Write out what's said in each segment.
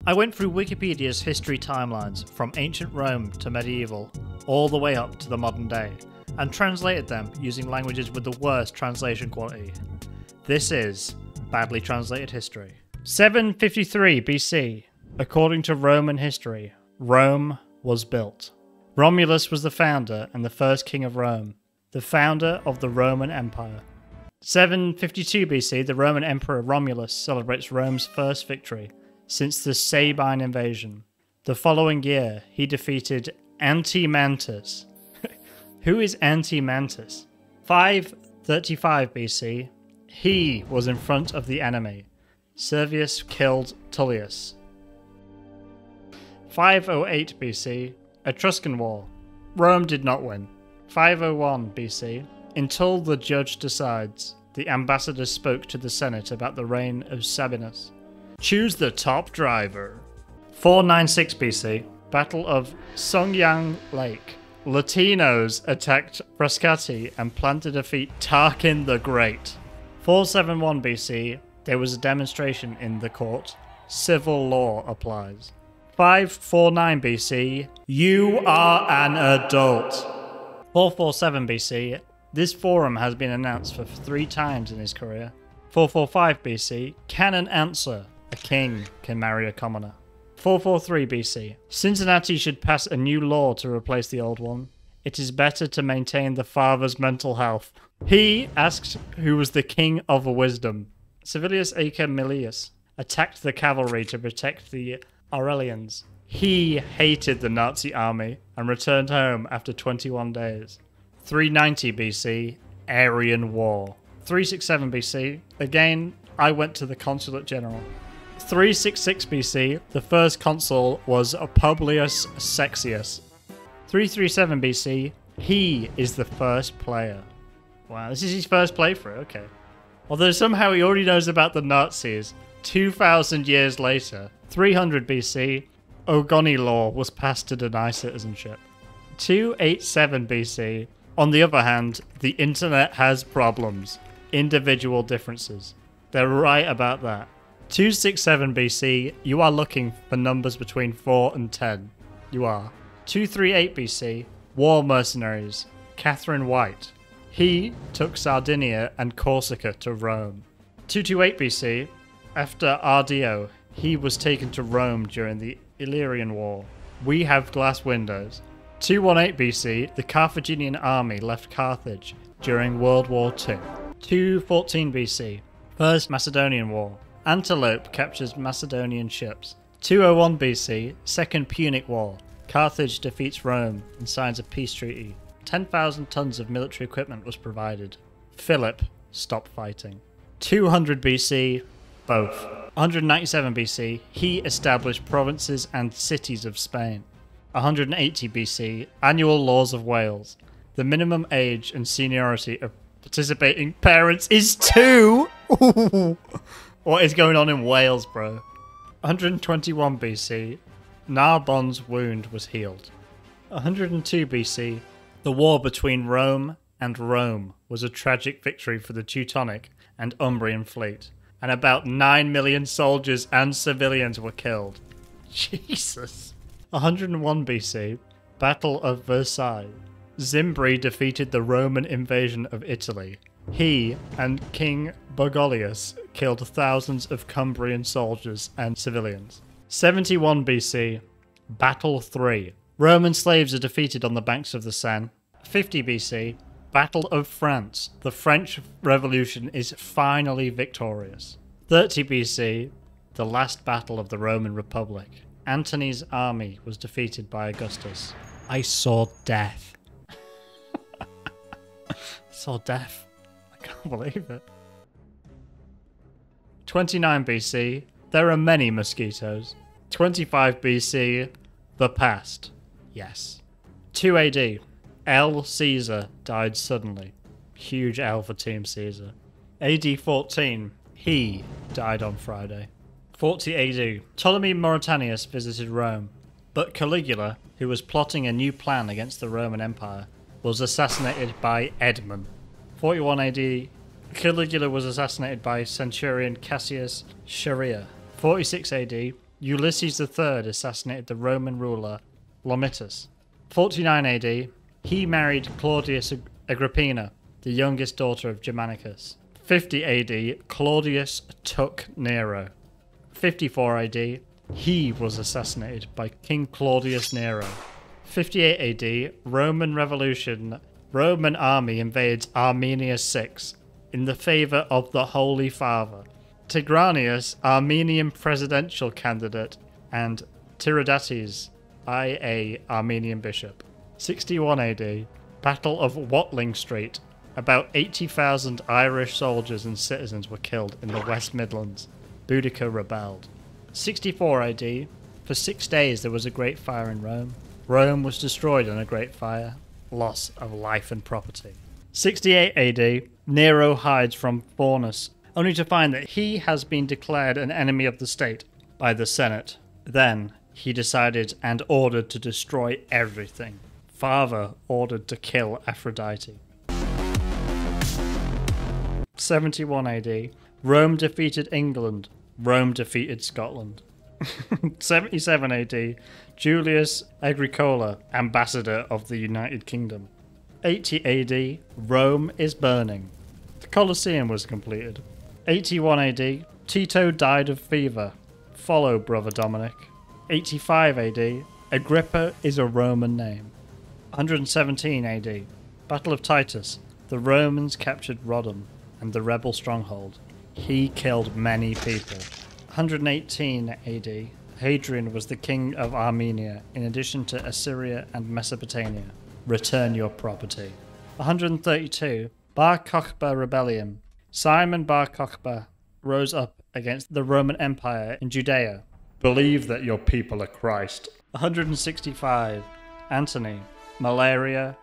I went through Wikipedia's history timelines from ancient Rome to medieval, all the way up to the modern day, and translated them using languages with the worst translation quality. This is Badly Translated History. 753 BC. According to Roman history, Rome was built. Romulus was the founder and the first king of Rome, the founder of the Roman Empire. 752 BC, the Roman Emperor Romulus celebrates Rome's first victory since the Sabine invasion. The following year, he defeated Antimantus. Who is Antimantus? 535 BC, he was in front of the enemy. Servius killed Tullius. 508 BC, Etruscan War. Rome did not win. 501 BC, until the judge decides, the ambassador spoke to the Senate about the reign of Sabinus. Choose the top driver. 496 BC, Battle of Songyang Lake. Latinos attacked Frascati and planned to defeat Tarquin the Great. 471 BC, there was a demonstration in the court. Civil law applies. 549 BC, you are an adult. 447 BC, this forum has been announced for 3 times in his career. 445 BC, canon answer, a king can marry a commoner. 443 BC, Cincinnati should pass a new law to replace the old one. It is better to maintain the father's mental health. He asked who was the king of wisdom. Servilius Acer Milius attacked the cavalry to protect the Aurelians. He hated the Nazi army and returned home after 21 days. 390 BC, Aryan War. 367 BC, again, I went to the Consulate General. 366 BC, the first consul was Publius Sexius. 337 BC, he is the first player. Wow, this is his first playthrough, okay. Although somehow he already knows about the Nazis 2,000 years later. 300 BC, Ogoni law was passed to deny citizenship. 287 BC, on the other hand, the internet has problems. Individual differences. They're right about that. 267 BC, you are looking for numbers between 4 and 10. You are. 238 BC, war mercenaries. Catherine White. He took Sardinia and Corsica to Rome. 228 BC, after Ardio, he was taken to Rome during the Illyrian War. We have glass windows. 218 BC, the Carthaginian army left Carthage during World War II. 214 BC, First Macedonian War. Antelope captures Macedonian ships. 201 BC, Second Punic War. Carthage defeats Rome and signs a peace treaty. 10,000 tons of military equipment was provided. Philip stopped fighting. 200 BC, both. 197 BC, he established provinces and cities of Spain. 180 BC, annual laws of Wales. The minimum age and seniority of participating parents is 2! What is going on in Wales, bro? 121 BC, Narbonne's wound was healed. 102 BC, the war between Rome and Rome was a tragic victory for the Teutonic and Umbrian fleet, and about 9 million soldiers and civilians were killed. Jesus. 101 BC, Battle of Versailles. Zimbri defeated the Roman invasion of Italy. He and King Bogolius killed thousands of Cumbrian soldiers and civilians. 71 BC, Battle 3. Roman slaves are defeated on the banks of the Seine. 50 BC, Battle of France. The French Revolution is finally victorious. 30 BC, the last battle of the Roman Republic. Antony's army was defeated by Augustus. I saw death. Saw death. I can't believe it. 29 BC, there are many mosquitoes. 25 BC, the past. Yes. 2 AD, L. Caesar died suddenly. Huge L for Team Caesar. AD 14, he died on Friday. 40 AD, Ptolemy Mauritanius visited Rome, but Caligula, who was plotting a new plan against the Roman Empire, was assassinated by Edmund. 41 AD, Caligula was assassinated by Centurion Cassius Chaerea. 46 AD, Ulysses III assassinated the Roman ruler Lomitus. 49 AD, he married Claudius Agrippina, the youngest daughter of Germanicus. 50 AD, Claudius took Nero. 54 AD, he was assassinated by King Claudius Nero. 58 AD, Roman Revolution. Roman army invades Armenia 6 in the favor of the Holy Father. Tigranius, Armenian presidential candidate, and Tiridates, IA, Armenian bishop. 61 AD, Battle of Watling Street. About 80,000 Irish soldiers and citizens were killed in the West Midlands. Boudica rebelled. 64 AD, for 6 days there was a great fire in Rome. Rome was destroyed in a great fire. Loss of life and property. 68 AD, Nero hides from Faunus, only to find that he has been declared an enemy of the state by the Senate. Then he decided and ordered to destroy everything. Father ordered to kill Aphrodite. 71 AD, Rome defeated England. Rome defeated Scotland. 77 AD, Julius Agricola, ambassador of the United Kingdom. 80 AD, Rome is burning. The Colosseum was completed. 81 AD, Tito died of fever. Follow, Brother Dominic. 85 AD, Agrippa is a Roman name. 117 AD, Battle of Titus. The Romans captured Rhodum and the rebel stronghold. He killed many people. 118 AD, Hadrian was the king of Armenia, in addition to Assyria and Mesopotamia. Return your property. 132, Bar Kokhba rebellion. Simon Bar Kokhba rose up against the Roman Empire in Judea. Believe that your people are Christ. 165, Antony. Malaria,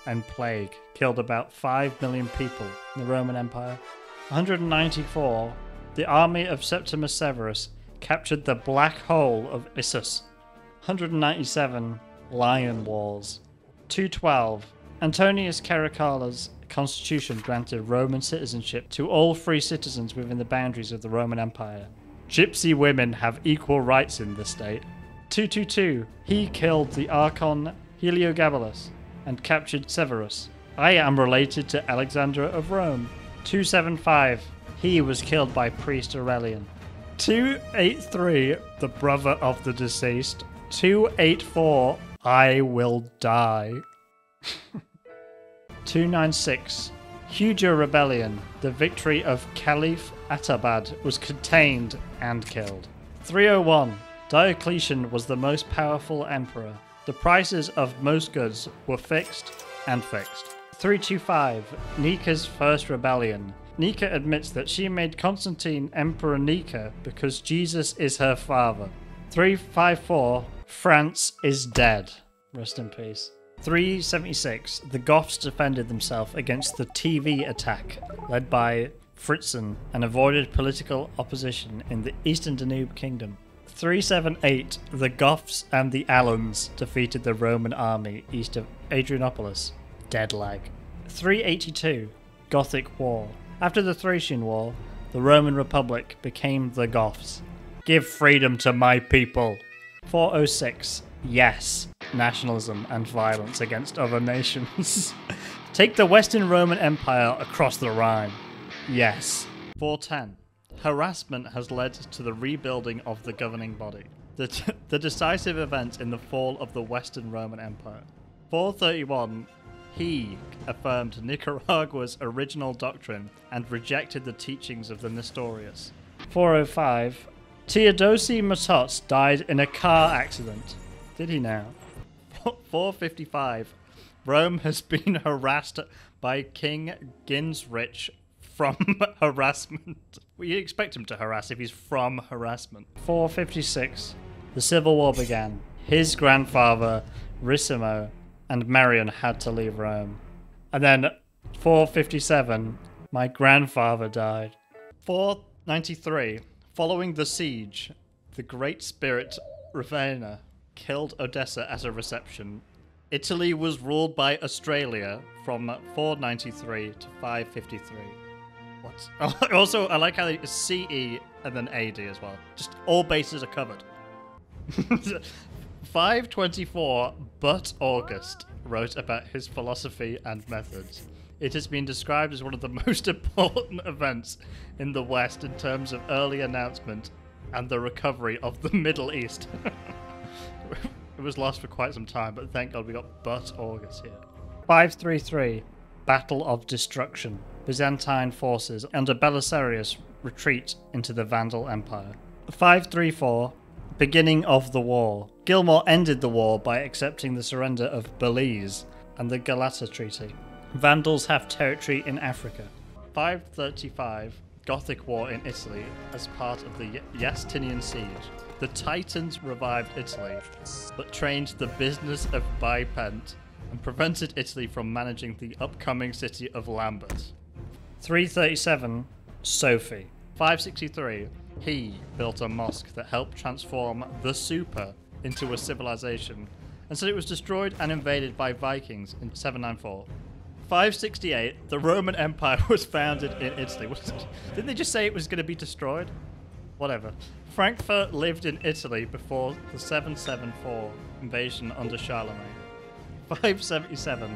and plague killed about 5 million people in the Roman Empire. 194, the army of Septimus Severus captured the Black Hole of Issus. 197, Lion Wars. 212, Antonius Caracalla constitution granted Roman citizenship to all free citizens within the boundaries of the Roman Empire. Gypsy women have equal rights in the state. 222, he killed the Archon Heliogabalus and captured Severus. I am related to Alexander of Rome. 275, he was killed by priest Aurelian. 283, the brother of the deceased. 284, I will die. 296, Huja rebellion. The victory of Caliph Atabad was contained and killed. 301, Diocletian was the most powerful emperor. The prices of most goods were fixed and fixed. 325, Nika's first rebellion. Nika admits that she made Constantine Emperor Nika because Jesus is her father. 354, France is dead. Rest in peace. 376, the Goths defended themselves against the TV attack led by Fritzon and avoided political opposition in the Eastern Danube Kingdom. 378, the Goths and the Alans defeated the Roman army east of Adrianopolis. Dead lag. 382, Gothic War. After the Thracian War, the Roman Republic became the Goths. Give freedom to my people. 406, yes, nationalism and violence against other nations. Take the Western Roman Empire across the Rhine. Yes. 410, harassment has led to the rebuilding of the governing body. The decisive event in the fall of the Western Roman Empire. 431, he affirmed Nicaragua's original doctrine and rejected the teachings of the Nestorius. 405, Teodosi Matos died in a car accident. Did he now? 455, Rome has been harassed by King Ginsrich from harassment. Well, you expect him to harass if he's from harassment. 456, the Civil War began. His grandfather, Ricimo, and Marion had to leave Rome. And then 457, my grandfather died. 493, following the siege, the great spirit Ravenna killed Odessa at a reception. Italy was ruled by Australia from 493 to 553. What? Also, I like how they CE and then AD as well. Just all bases are covered. 524, but August wrote about his philosophy and methods. It has been described as one of the most important events in the West in terms of early announcement and the recovery of the Middle East. It was lost for quite some time, but thank God we got but August here. 533, Battle of Destruction. Byzantine forces under Belisarius retreat into the Vandal Empire. 534, Beginning of the war. Gilmore ended the war by accepting the surrender of Belize and the Galata Treaty. Vandals have territory in Africa. 535, Gothic War in Italy as part of the Justinian siege. The Titans revived Italy, but trained the business of Bipent and prevented Italy from managing the upcoming city of Lambert. 337, Sophie. 563, he built a mosque that helped transform the Super into a civilization, and said it was destroyed and invaded by Vikings in 794. 568, the Roman Empire was founded in Italy. Didn't they just say it was going to be destroyed? Whatever. Frankfurt lived in Italy before the 774 invasion under Charlemagne. 577,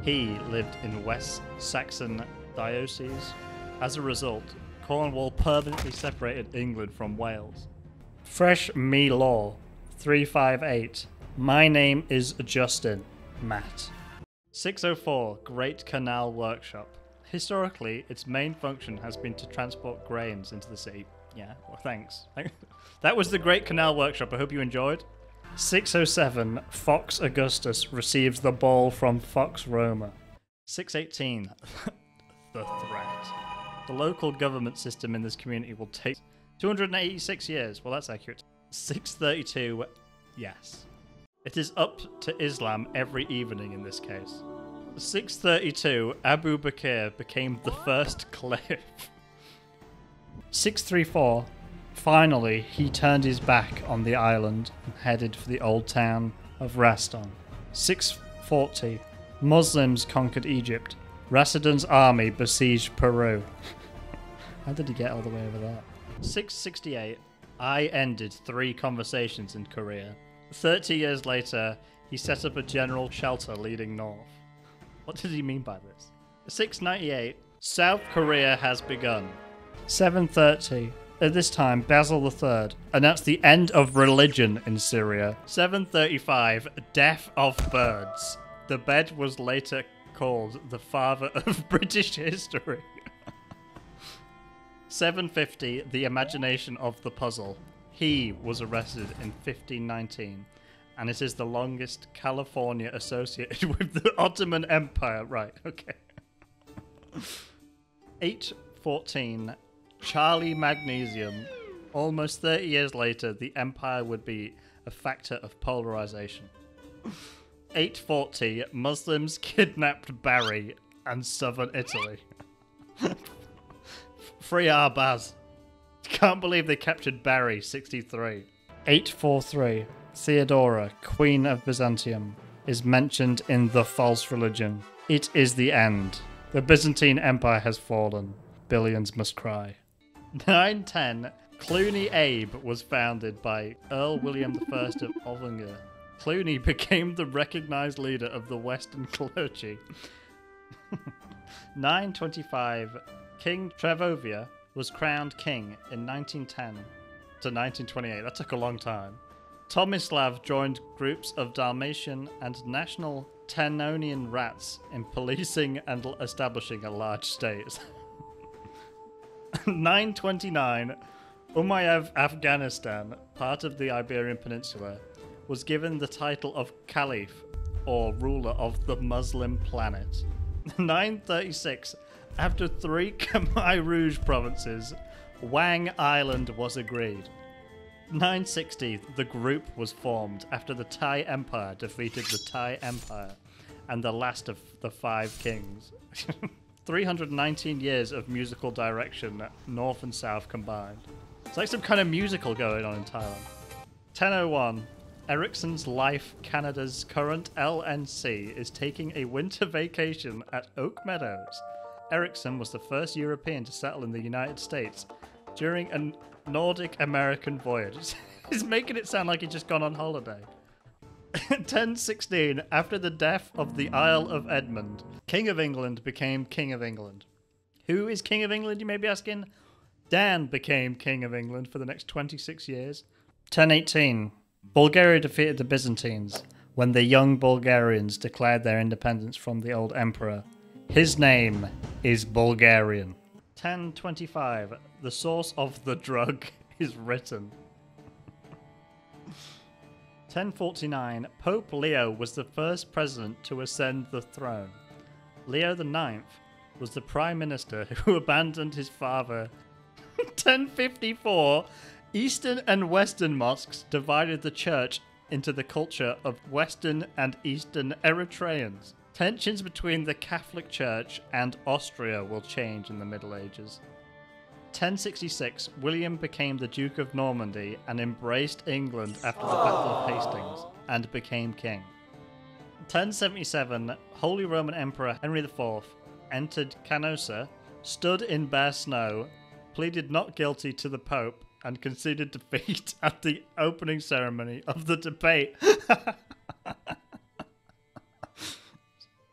he lived in West Saxon diocese. As a result, Cornwall permanently separated England from Wales. Fresh Me Law. 358, my name is Justin. Matt. 604, Great Canal Workshop. Historically, its main function has been to transport grains into the city. Yeah, well, thanks. That was the Great Canal Workshop. I hope you enjoyed. 607, Fox Augustus receives the ball from Fox Roma. 618, the threat. The local government system in this community will take 286 years. Well, that's accurate. 632, yes. It is up to Islam every evening in this case. 632, Abu Bakr became the first caliph. 634, finally he turned his back on the island and headed for the old town of Raston. 640, Muslims conquered Egypt. Rashidun's army besieged Peru. How did he get all the way over there? 668, I ended 3 conversations in Korea. 30 years later, he set up a general shelter leading north. What did he mean by this? 698, South Korea has begun. 730, at this time, Basil III announced the end of religion in Syria. 735, death of birds. The bed was later called the father of British history. 750, the imagination of the puzzle. He was arrested in 1519, and it is the longest California associated with the Ottoman Empire. Right, okay. 814, Charlie Magnesium. Almost 30 years later, the empire would be a factor of polarization. 840, Muslims kidnapped Bari and southern Italy. Free Arbaz. Can't believe they captured Bari, 63. 843, Theodora, Queen of Byzantium, is mentioned in The False Religion. It is the end. The Byzantine Empire has fallen. Billions must cry. 910, Cluny Abe was founded by Earl William I of Ovington. Cluny became the recognized leader of the Western clergy. 925, King Trevovia was crowned king in 1910 to 1928. That took a long time. Tomislav joined groups of Dalmatian and national Tannonian rats in policing and establishing a large state. 929, Umayyad Afghanistan, part of the Iberian Peninsula, was given the title of Caliph, or ruler of the Muslim planet. 936, after 3 Khmer Rouge provinces, Wang Island was agreed. 960, the group was formed after the Thai Empire defeated the Thai Empire and the last of the 5 kings. 319 years of musical direction, north and south combined. It's like some kind of musical going on in Thailand. 1001, Ericsson's Life Canada's current LNC is taking a winter vacation at Oak Meadows. Ericsson was the first European to settle in the United States during a Nordic American voyage. He's making it sound like he'd just gone on holiday. 1016, after the death of the Isle of Edmund, King of England became King of England. Who is King of England, you may be asking? Dan became King of England for the next 26 years. 1018, Bulgaria defeated the Byzantines when the young Bulgarians declared their independence from the old emperor. His name is Bulgarian. 1025, the source of the drug is written. 1049, Pope Leo was the first president to ascend the throne. Leo IX was the prime minister who abandoned his father. 1054, Eastern and Western mosques divided the church into the culture of Western and Eastern Eritreans. Tensions between the Catholic Church and Austria will change in the Middle Ages. 1066, William became the Duke of Normandy and embraced England after the Battle of Hastings and became king. 1077, Holy Roman Emperor Henry IV entered Canossa, stood in bare snow, pleaded not guilty to the Pope, and conceded defeat at the opening ceremony of the debate.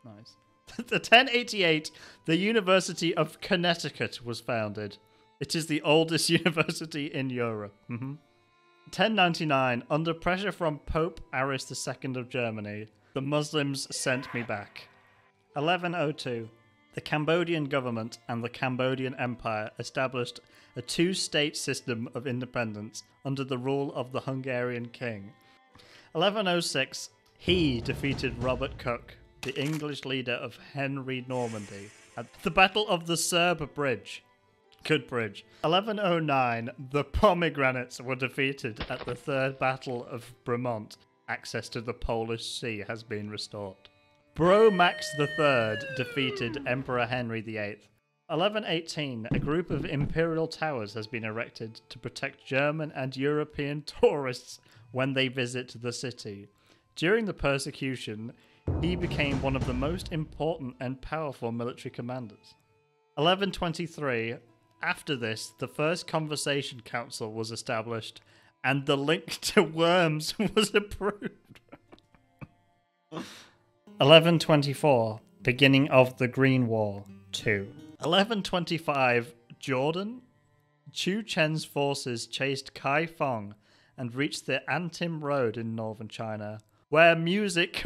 Nice. 1088, the University of Connecticut was founded. It is the oldest university in Europe. 1099, under pressure from Pope Aris II of Germany, the Muslims sent me back. 1102, the Cambodian government and the Cambodian Empire established a two-state system of independence under the rule of the Hungarian king. 1106, he defeated Robert Cook, the English leader of Henry Normandy, at the Battle of the Serb Bridge. Good bridge. 1109, the Pomegranates were defeated at the Third Battle of Bremont. Access to the Polish Sea has been restored. Bromax III defeated Emperor Henry VIII. 1118, a group of imperial towers has been erected to protect German and European tourists when they visit the city. During the persecution, he became one of the most important and powerful military commanders. 1123, after this, the first Conversation Council was established and the link to Worms was approved. 1124, beginning of the Green War 2. 1125, Jordan. Chu Chen's forces chased Kai Fong and reached the Antim Road in northern China, where music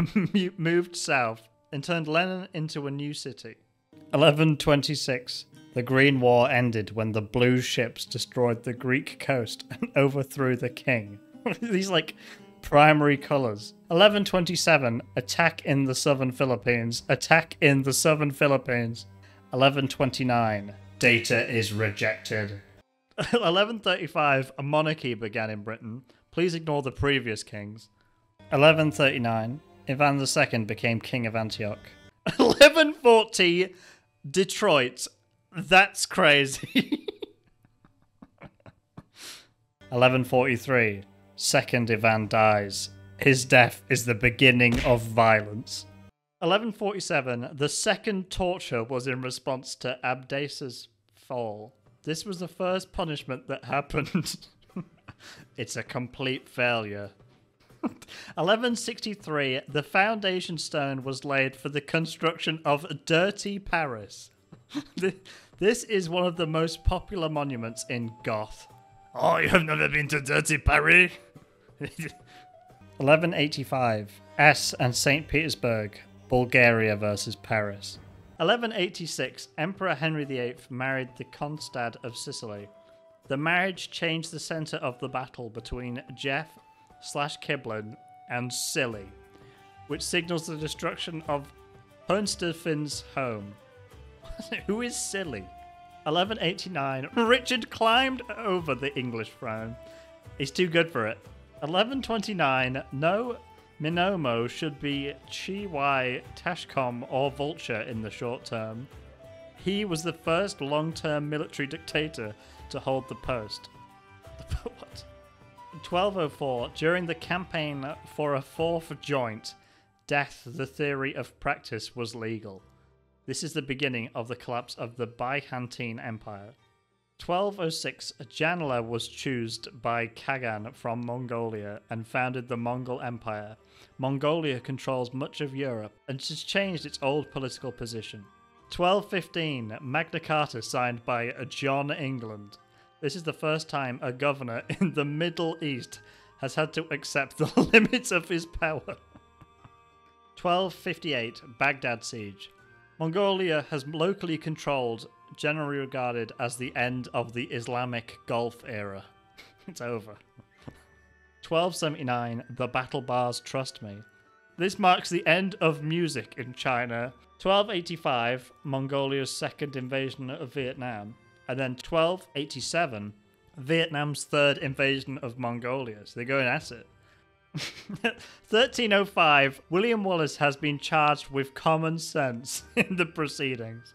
moved south and turned Lenin into a new city. 1126, the Green War ended when the blue ships destroyed the Greek coast and overthrew the king. These primary colours. 1127, attack in the southern Philippines. Attack in the southern Philippines. 1129, data is rejected. 1135, a monarchy began in Britain. Please ignore the previous kings. 1139, Ivan II became king of Antioch. 1140, Detroit. That's crazy. 1143, second Ivan dies. His death is the beginning of violence. 1147, the second torture was in response to Abdasa's fall. This was the first punishment that happened. It's a complete failure. 1163, the foundation stone was laid for the construction of Dirty Paris. This is one of the most popular monuments in Goth. Oh, you have never been to Dirty Paris? 1185, S and St. Petersburg, Bulgaria versus Paris. 1186, Emperor Henry VIII married the Constad of Sicily. The marriage changed the centre of the battle between Jeff/Kiblin and Silly, which signals the destruction of Hohenstauffen's home. Who is Silly? 1189, Richard climbed over the English throne. He's too good for it. 1129, no Minomo should be Chiwai, Tashcom, or Vulture in the short term. He was the first long-term military dictator to hold the post. What? 1204, during the campaign for a fourth joint, death, the theory of practice, was legal. This is the beginning of the collapse of the Byzantine Empire. 1206, Janla was chosen by Kagan from Mongolia and founded the Mongol Empire. Mongolia controls much of Europe and has changed its old political position. 1215, Magna Carta signed by John England. This is the first time a governor in the Middle East has had to accept the limits of his power. 1258, Baghdad Siege. Mongolia has locally controlled, generally regarded as the end of the Islamic Gulf era. It's over. 1279, The Battle Bars Trust Me. This marks the end of music in China. 1285, Mongolia's second invasion of Vietnam. And then 1287, Vietnam's third invasion of Mongolia. So they're going at it. 1305, William Wallace has been charged with common sense in the proceedings.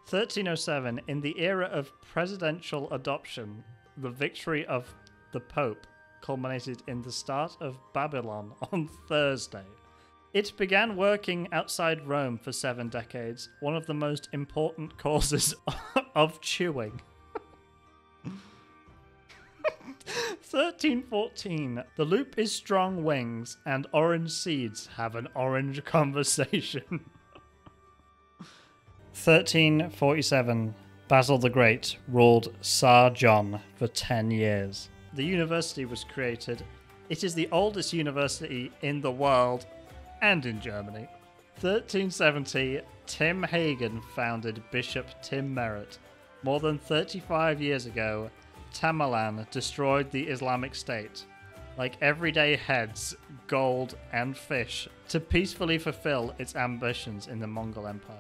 1307, in the era of presidential adoption, the victory of the Pope culminated in the start of Babylon on Thursday. It began working outside Rome for 7 decades, one of the most important causes of chewing. 1314. The loop is strong wings, and orange seeds have an orange conversation. 1347. Basil the Great ruled Tsar John for 10 years. The university was created. It is the oldest university in the world and in Germany. 1370. Tim Hagen founded Bishop Tim Merritt. More than 35 years ago, Tamerlan destroyed the Islamic State, like everyday heads, gold, and fish, to peacefully fulfill its ambitions in the Mongol Empire.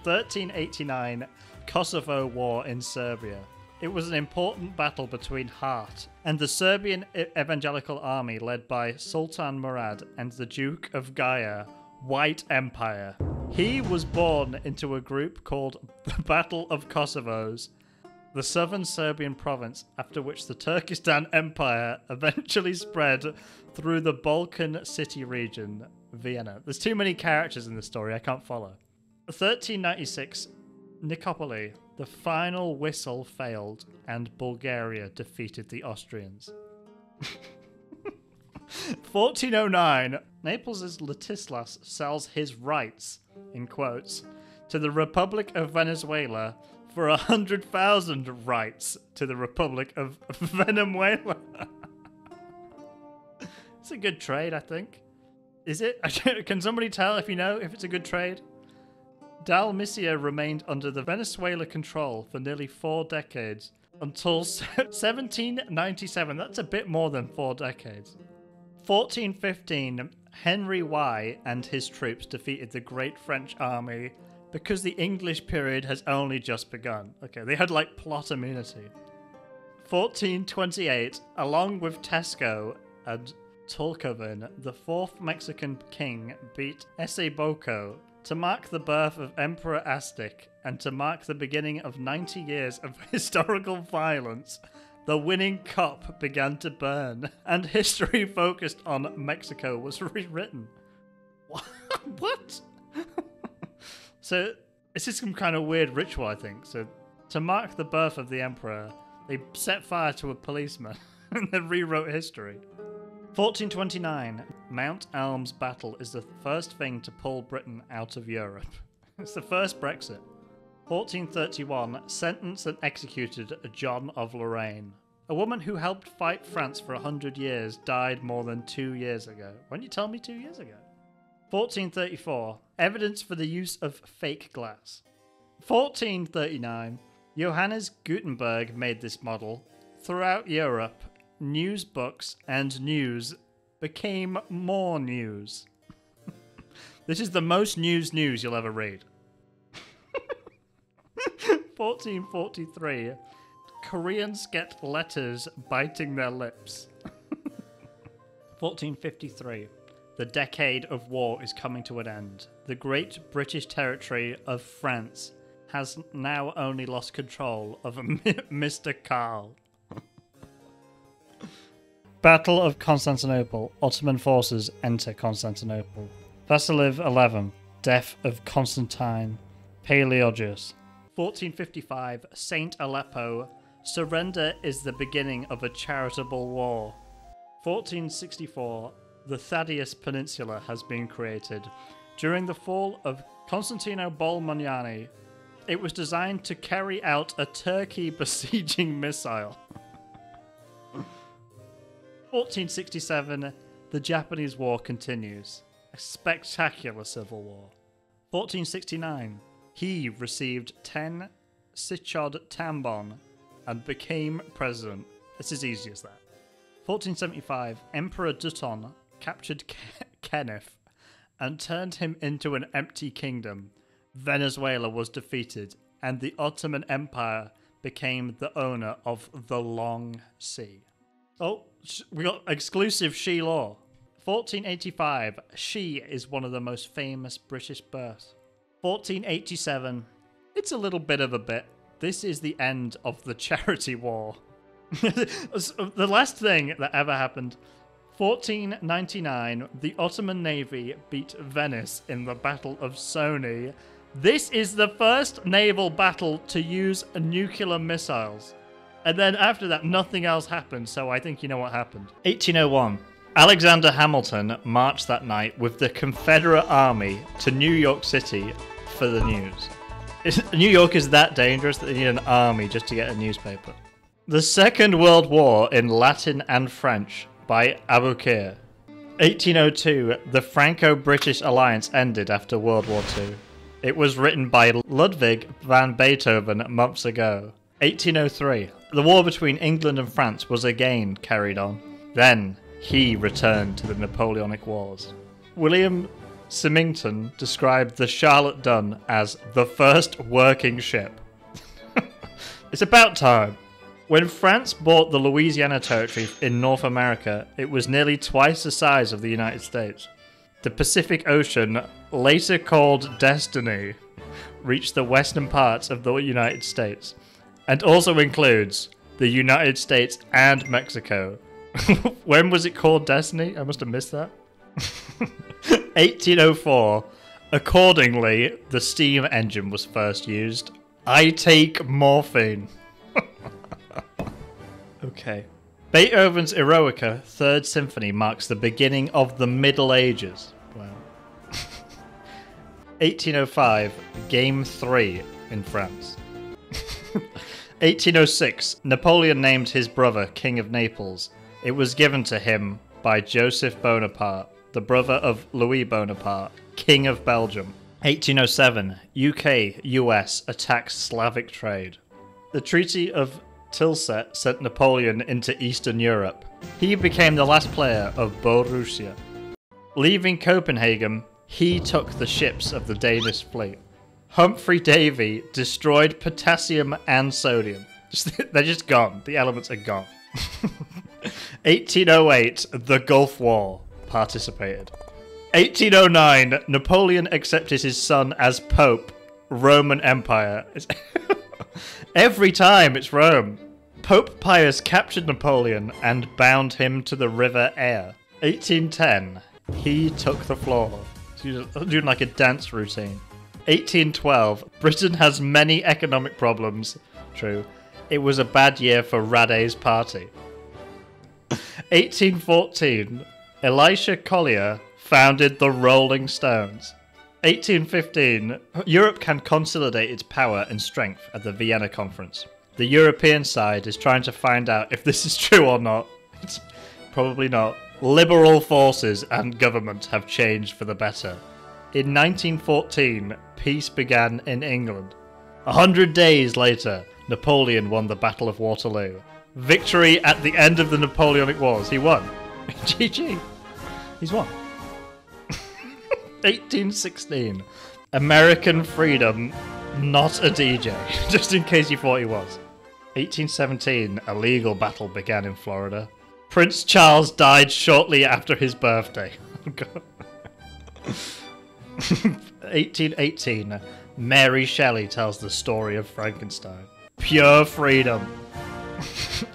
1389, Kosovo War in Serbia. It was an important battle between Hart and the Serbian Evangelical Army led by Sultan Murad and the Duke of Gaia, White Empire. He was born into a group called the Battle of Kosovos, the southern Serbian province, after which the Turkestan Empire eventually spread through the Balkan city region, Vienna. There's too many characters in this story, I can't follow. 1396, Nicopoly. The final whistle failed, and Bulgaria defeated the Austrians. 1409, Naples' Ladislaus sells his rights, in quotes, to the Republic of Venezuela for 100,000 rights to the Republic of Venezuela. It's a good trade, I think. Is it? Can somebody tell if you know if it's a good trade? Dalmatia remained under the Venezuela control for nearly 4 decades, until 1797. That's a bit more than 4 decades. 1415, Henry Y and his troops defeated the Great French Army because the English period has only just begun. Okay, they had like plot immunity. 1428, along with Tesco and Tulcovin, the 4th Mexican king beat Eceboco to mark the birth of Emperor Aztec and to mark the beginning of 90 years of historical violence. The winning cup began to burn, and history focused on Mexico was rewritten. What? So, this is some kind of weird ritual, I think. So, to mark the birth of the emperor, they set fire to a policeman and then rewrote history. 1429, Mount Elm's battle is the first thing to pull Britain out of Europe. It's the first Brexit. 1431, sentenced and executed John of Lorraine. A woman who helped fight France for 100 years died more than 2 years ago. Why didn't you tell me 2 years ago? 1434, evidence for the use of fake glass. 1439, Johannes Gutenberg made this model. Throughout Europe, news books and news became more news. This is the most news you'll ever read. 1443, Koreans get letters biting their lips. 1453, the decade of war is coming to an end. The great British territory of France has now only lost control of Mr. Karl. Battle of Constantinople. Ottoman forces enter Constantinople. Vasiliv 11. Death of Constantine Palaeologus. 1455, Saint Aleppo. Surrender is the beginning of a charitable war. 1464, the Thaddeus Peninsula has been created. During the fall of Constantino Bolmoniani, it was designed to carry out a Turkey besieging missile. 1467, the Japanese War continues. A spectacular civil war. 1469, he received 10 Sichod Tambon and became president. It's as easy as that. 1475, Emperor Duton captured Kenneth and turned him into an empty kingdom. Venezuela was defeated, and the Ottoman Empire became the owner of the Long Sea. Oh, we got exclusive She law. 1485, She is one of the most famous British births. 1487, it's a little bit of a bit. This is the end of the Charity War. The last thing that ever happened. 1499, the Ottoman Navy beat Venice in the Battle of Soni. This is the first naval battle to use nuclear missiles. And then after that, nothing else happened, so I think you know what happened. 1801, Alexander Hamilton marched that night with the Confederate Army to New York City for the news. New York is that dangerous that they need an army just to get a newspaper. The Second World War in Latin and French by Aboukir. 1802, the Franco-British alliance ended after World War II. It was written by Ludwig van Beethoven months ago. 1803, the war between England and France was again carried on. Then, he returned to the Napoleonic Wars. William Symington described the Charlotte Dunn as the first working ship. It's about time. When France bought the Louisiana Territory in North America, it was nearly twice the size of the United States. The Pacific Ocean, later called Destiny, reached the western parts of the United States, and also includes the United States and Mexico. When was it called Destiny? I must have missed that. 1804. Accordingly, the steam engine was first used. I take morphine. Okay. Beethoven's Eroica, 3rd Symphony, marks the beginning of the Middle Ages. Wow. 1805, Game 3 in France. 1806, Napoleon named his brother King of Naples. It was given to him by Joseph Bonaparte, the brother of Louis Bonaparte, King of Belgium. 1807, UK-US attacks Slavic trade. The Treaty of Tilsit sent Napoleon into Eastern Europe. He became the last player of Borussia. Leaving Copenhagen, he took the ships of the Danish fleet. Humphrey Davy destroyed potassium and sodium. They're just gone. The elements are gone. 1808, the Gulf War participated. 1809, Napoleon accepted his son as Pope. Roman Empire. Every time it's Rome. Pope Pius captured Napoleon and bound him to the River Aire. 1810, he took the floor. So doing like a dance routine. 1812, Britain has many economic problems. True. It was a bad year for Rade's party. 1814, Elisha Collier founded the Rolling Stones. 1815, Europe can consolidate its power and strength at the Vienna Conference. The European side is trying to find out if this is true or not. It's probably not. Liberal forces and government have changed for the better. In 1914, peace began in England. 100 days later, Napoleon won the Battle of Waterloo. Victory at the end of the Napoleonic Wars. He won. GG. He's won. 1816. American freedom, not a DJ. Just in case you thought he was. 1817. A legal battle began in Florida. Prince Charles died shortly after his birthday. Oh, God. 1818. Mary Shelley tells the story of Frankenstein. Pure freedom.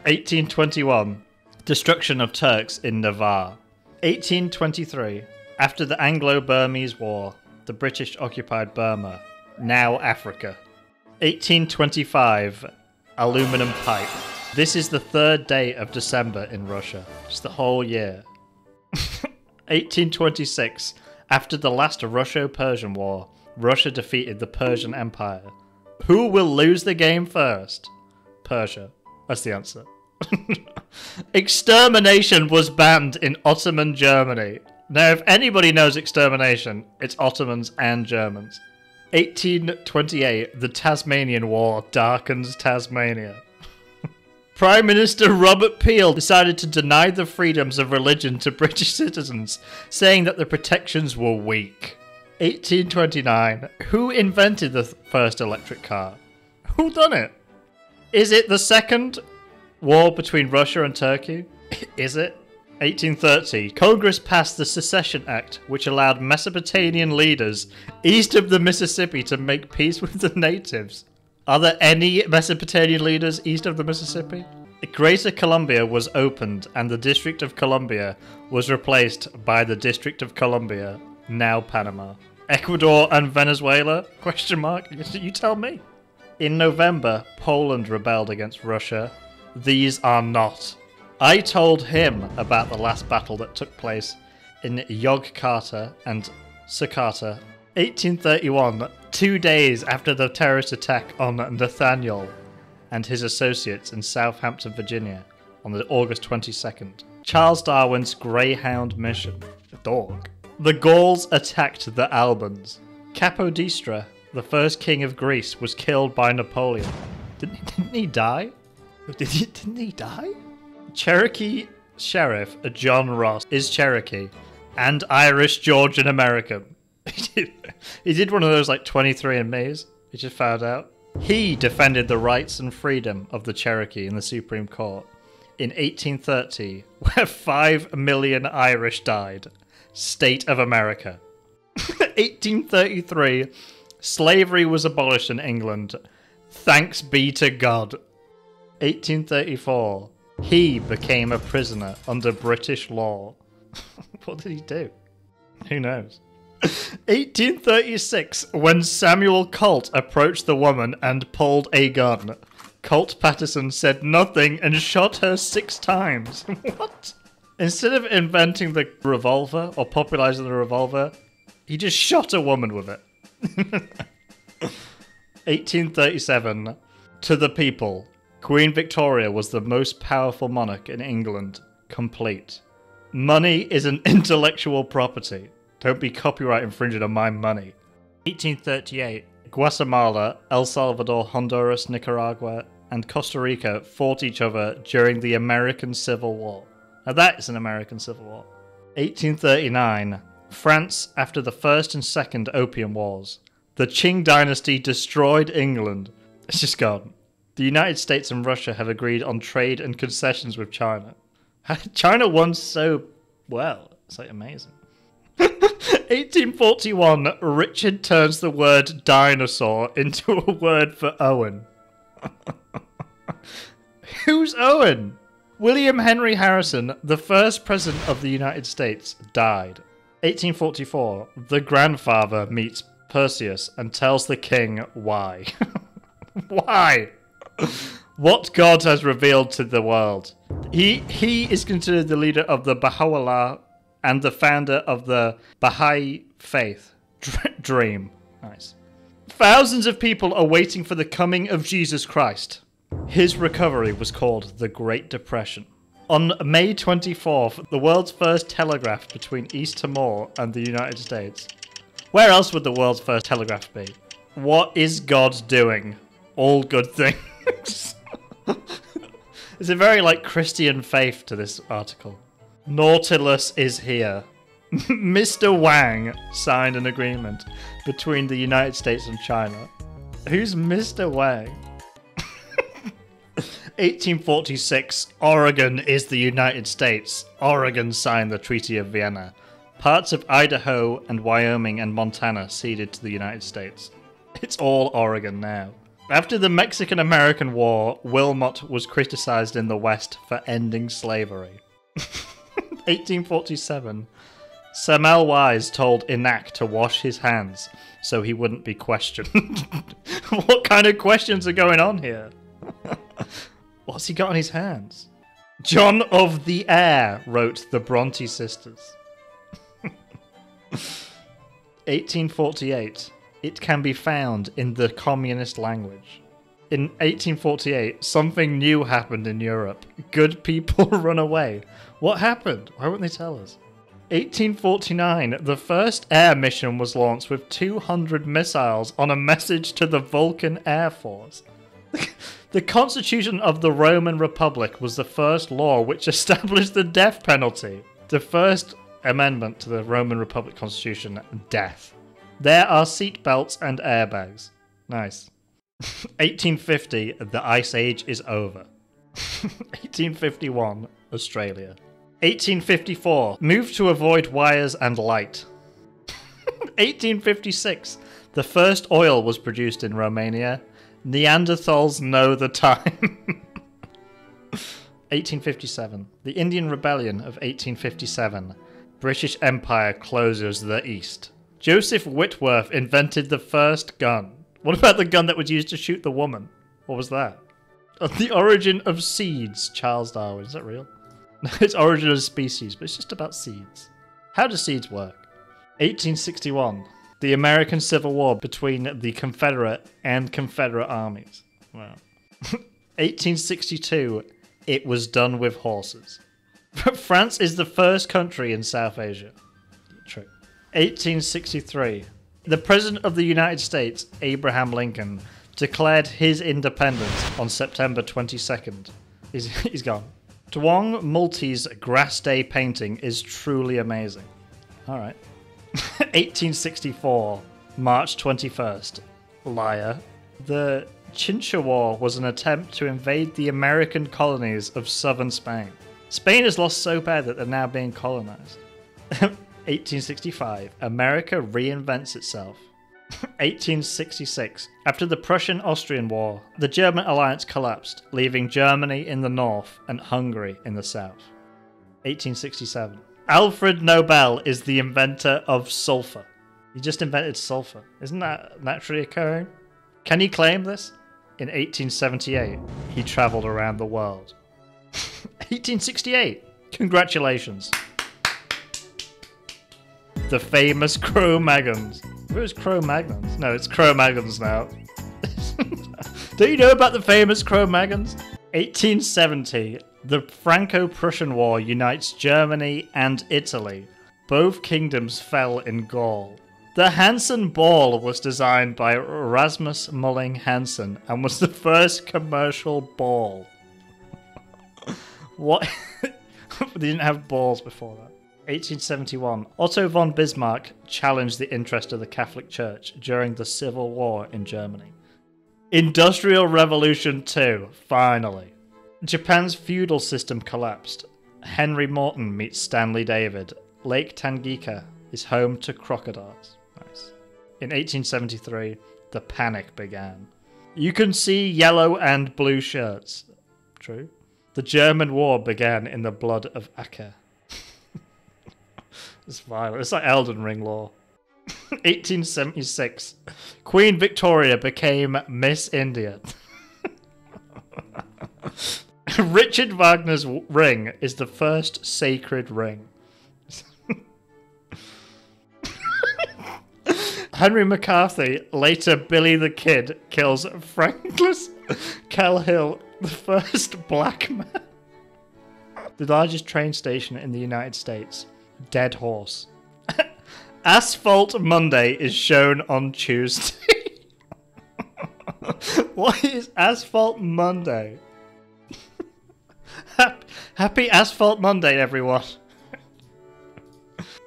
1821. Destruction of Turks in Navarre. 1823. After the Anglo-Burmese War, the British occupied Burma, now Africa. 1825, aluminum pipe. This is the 3rd day of December in Russia. It's the whole year. 1826, after the last Russo-Persian War, Russia defeated the Persian Empire. Who will lose the game first? Persia. That's the answer. Extermination was banned in Ottoman Germany. Now, if anybody knows extermination, it's Ottomans and Germans. 1828, the Tasmanian War darkens Tasmania. Prime Minister Robert Peel decided to deny the freedoms of religion to British citizens, saying that the protections were weak. 1829, who invented the first electric car? Who done it? Is it the second war between Russia and Turkey? Is it? 1830, Congress passed the Secession Act, which allowed Mesopotamian leaders east of the Mississippi to make peace with the natives. Are there any Mesopotamian leaders east of the Mississippi? Greater Columbia was opened and the District of Columbia was replaced by the District of Columbia, now Panama. Ecuador and Venezuela? Question mark? You tell me. In November, Poland rebelled against Russia. These are not. I told him about the last battle that took place in Yogyakarta and Sakata, 1831, 2 days after the terrorist attack on Nathaniel and his associates in Southampton, Virginia, on August 22nd. Charles Darwin's Greyhound mission. A dog. The Gauls attacked the Albans. Capodestra, the first king of Greece, was killed by Napoleon. Didn't he die? Didn't he die? Cherokee Sheriff John Ross is Cherokee and Irish Georgian American. He did one of those like 23andMe's. He just found out. He defended the rights and freedom of the Cherokee in the Supreme Court in 1830, where 5 million Irish died. State of America. 1833, slavery was abolished in England. Thanks be to God. 1834, he became a prisoner under British law. What did he do? Who knows? 1836, when Samuel Colt approached the woman and pulled a gun. Colt Patterson said nothing and shot her 6 times. What? Instead of inventing the revolver or popularizing the revolver, he just shot a woman with it. 1837, to the people. Queen Victoria was the most powerful monarch in England. Complete. Money is an intellectual property. Don't be copyright infringing on my money. 1838. Guatemala, El Salvador, Honduras, Nicaragua, and Costa Rica fought each other during the American Civil War. Now that is an American Civil War. 1839. France after the First and Second Opium Wars. The Qing dynasty destroyed England. It's just gone. The United States and Russia have agreed on trade and concessions with China. China won so well. It's like amazing. 1841, Richard turns the word dinosaur into a word for Owen. Who's Owen? William Henry Harrison, the first president of the United States, died. 1844, the grandfather meets Perseus and tells the king why. Why? What God has revealed to the world. He is considered the leader of the Baha'u'llah and the founder of the Baha'i faith. Dream. Nice. Thousands of people are waiting for the coming of Jesus Christ. His recovery was called the Great Depression. On May 24th, the world's first telegraph between East Timor and the United States. Where else would the world's first telegraph be? What is God doing? All good things. There's a very Christian faith to this article. Nautilus is here. Mr. Wang signed an agreement between the United States and China. Who's Mr. Wang? 1846, Oregon is the United States. Oregon signed the Treaty of Vienna. Parts of Idaho and Wyoming and Montana ceded to the United States. It's all Oregon now. After the Mexican-American War, Wilmot was criticized in the West for ending slavery. 1847, Samel Wise told Inak to wash his hands so he wouldn't be questioned. What kind of questions are going on here? What's he got on his hands? John of the Air wrote the Bronte sisters. 1848. It can be found in the communist language. In 1848, something new happened in Europe. Good people run away. What happened? Why wouldn't they tell us? 1849, the first air mission was launched with 200 missiles on a message to the Vulcan Air Force. The Constitution of the Roman Republic was the first law which established the death penalty. The first amendment to the Roman Republic Constitution, death. There are seatbelts and airbags. Nice. 1850, the Ice Age is over. 1851, Australia. 1854, move to avoid wires and light. 1856, the first oil was produced in Romania. Neanderthals know the time. 1857, the Indian Rebellion of 1857. British Empire closes the East. Joseph Whitworth invented the first gun. What about the gun that was used to shoot the woman? What was that? The origin of seeds, Charles Darwin. Is that real? No, it's origin of species, but it's just about seeds. How do seeds work? 1861. The American Civil War between the Confederate and Confederate armies. Wow. 1862. It was done with horses. France is the first country in South Asia. True. 1863. The President of the United States, Abraham Lincoln, declared his independence on September 22nd. He's gone. Tuong Multy's Grass Day painting is truly amazing. Alright. 1864. March 21st. Liar. The Chincha War was an attempt to invade the American colonies of southern Spain. Spain has lost so bad that they're now being colonized. 1865. America reinvents itself. 1866. After the Prussian-Austrian War, the German alliance collapsed, leaving Germany in the north and Hungary in the south. 1867. Alfred Nobel is the inventor of sulfur. He just invented sulfur. Isn't that naturally occurring? Can he claim this? In 1878, he traveled around the world. 1868. Congratulations. The famous Cro-Magnons. Where's Cro-Magnons? No, it's Cro-Magnons now. Don't you know about the famous Cro-Magnons? 1870. The Franco-Prussian War unites Germany and Italy. Both kingdoms fell in Gaul. The Hansen ball was designed by Rasmus Mulling Hansen and was the first commercial ball. What? They didn't have balls before that. 1871. Otto von Bismarck challenged the interest of the Catholic Church during the Civil War in Germany. Industrial Revolution 2, finally. Japan's feudal system collapsed. Henry Morton meets Stanley David. Lake Tanganyika is home to crocodiles. Nice. In 1873, the panic began. You can see yellow and blue shirts. True. The German war began in the blood of Acre. It's violent. It's like Elden Ring lore. 1876. Queen Victoria became Miss India. Richard Wagner's ring is the first sacred ring. Henry McCarthy, later Billy the Kid, kills Franklin Cahill, the first black man. The largest train station in the United States. Dead horse. Asphalt Monday is shown on Tuesday. What is Asphalt Monday? Happy Asphalt Monday, everyone.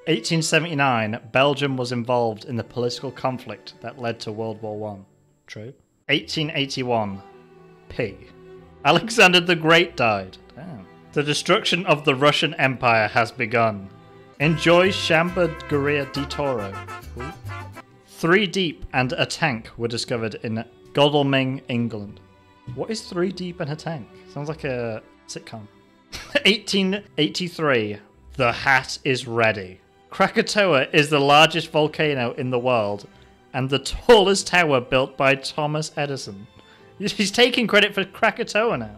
1879, Belgium was involved in the political conflict that led to World War I. True. 1881, P. Alexander the Great died. Damn. The destruction of the Russian Empire has begun. Enjoy Chambord di Toro. Ooh. 3 Deep and a tank were discovered in Godalming, England. What is 3 Deep and a tank? Sounds like a sitcom. 1883, the hat is ready. Krakatoa is the largest volcano in the world and the tallest tower built by Thomas Edison. He's taking credit for Krakatoa now.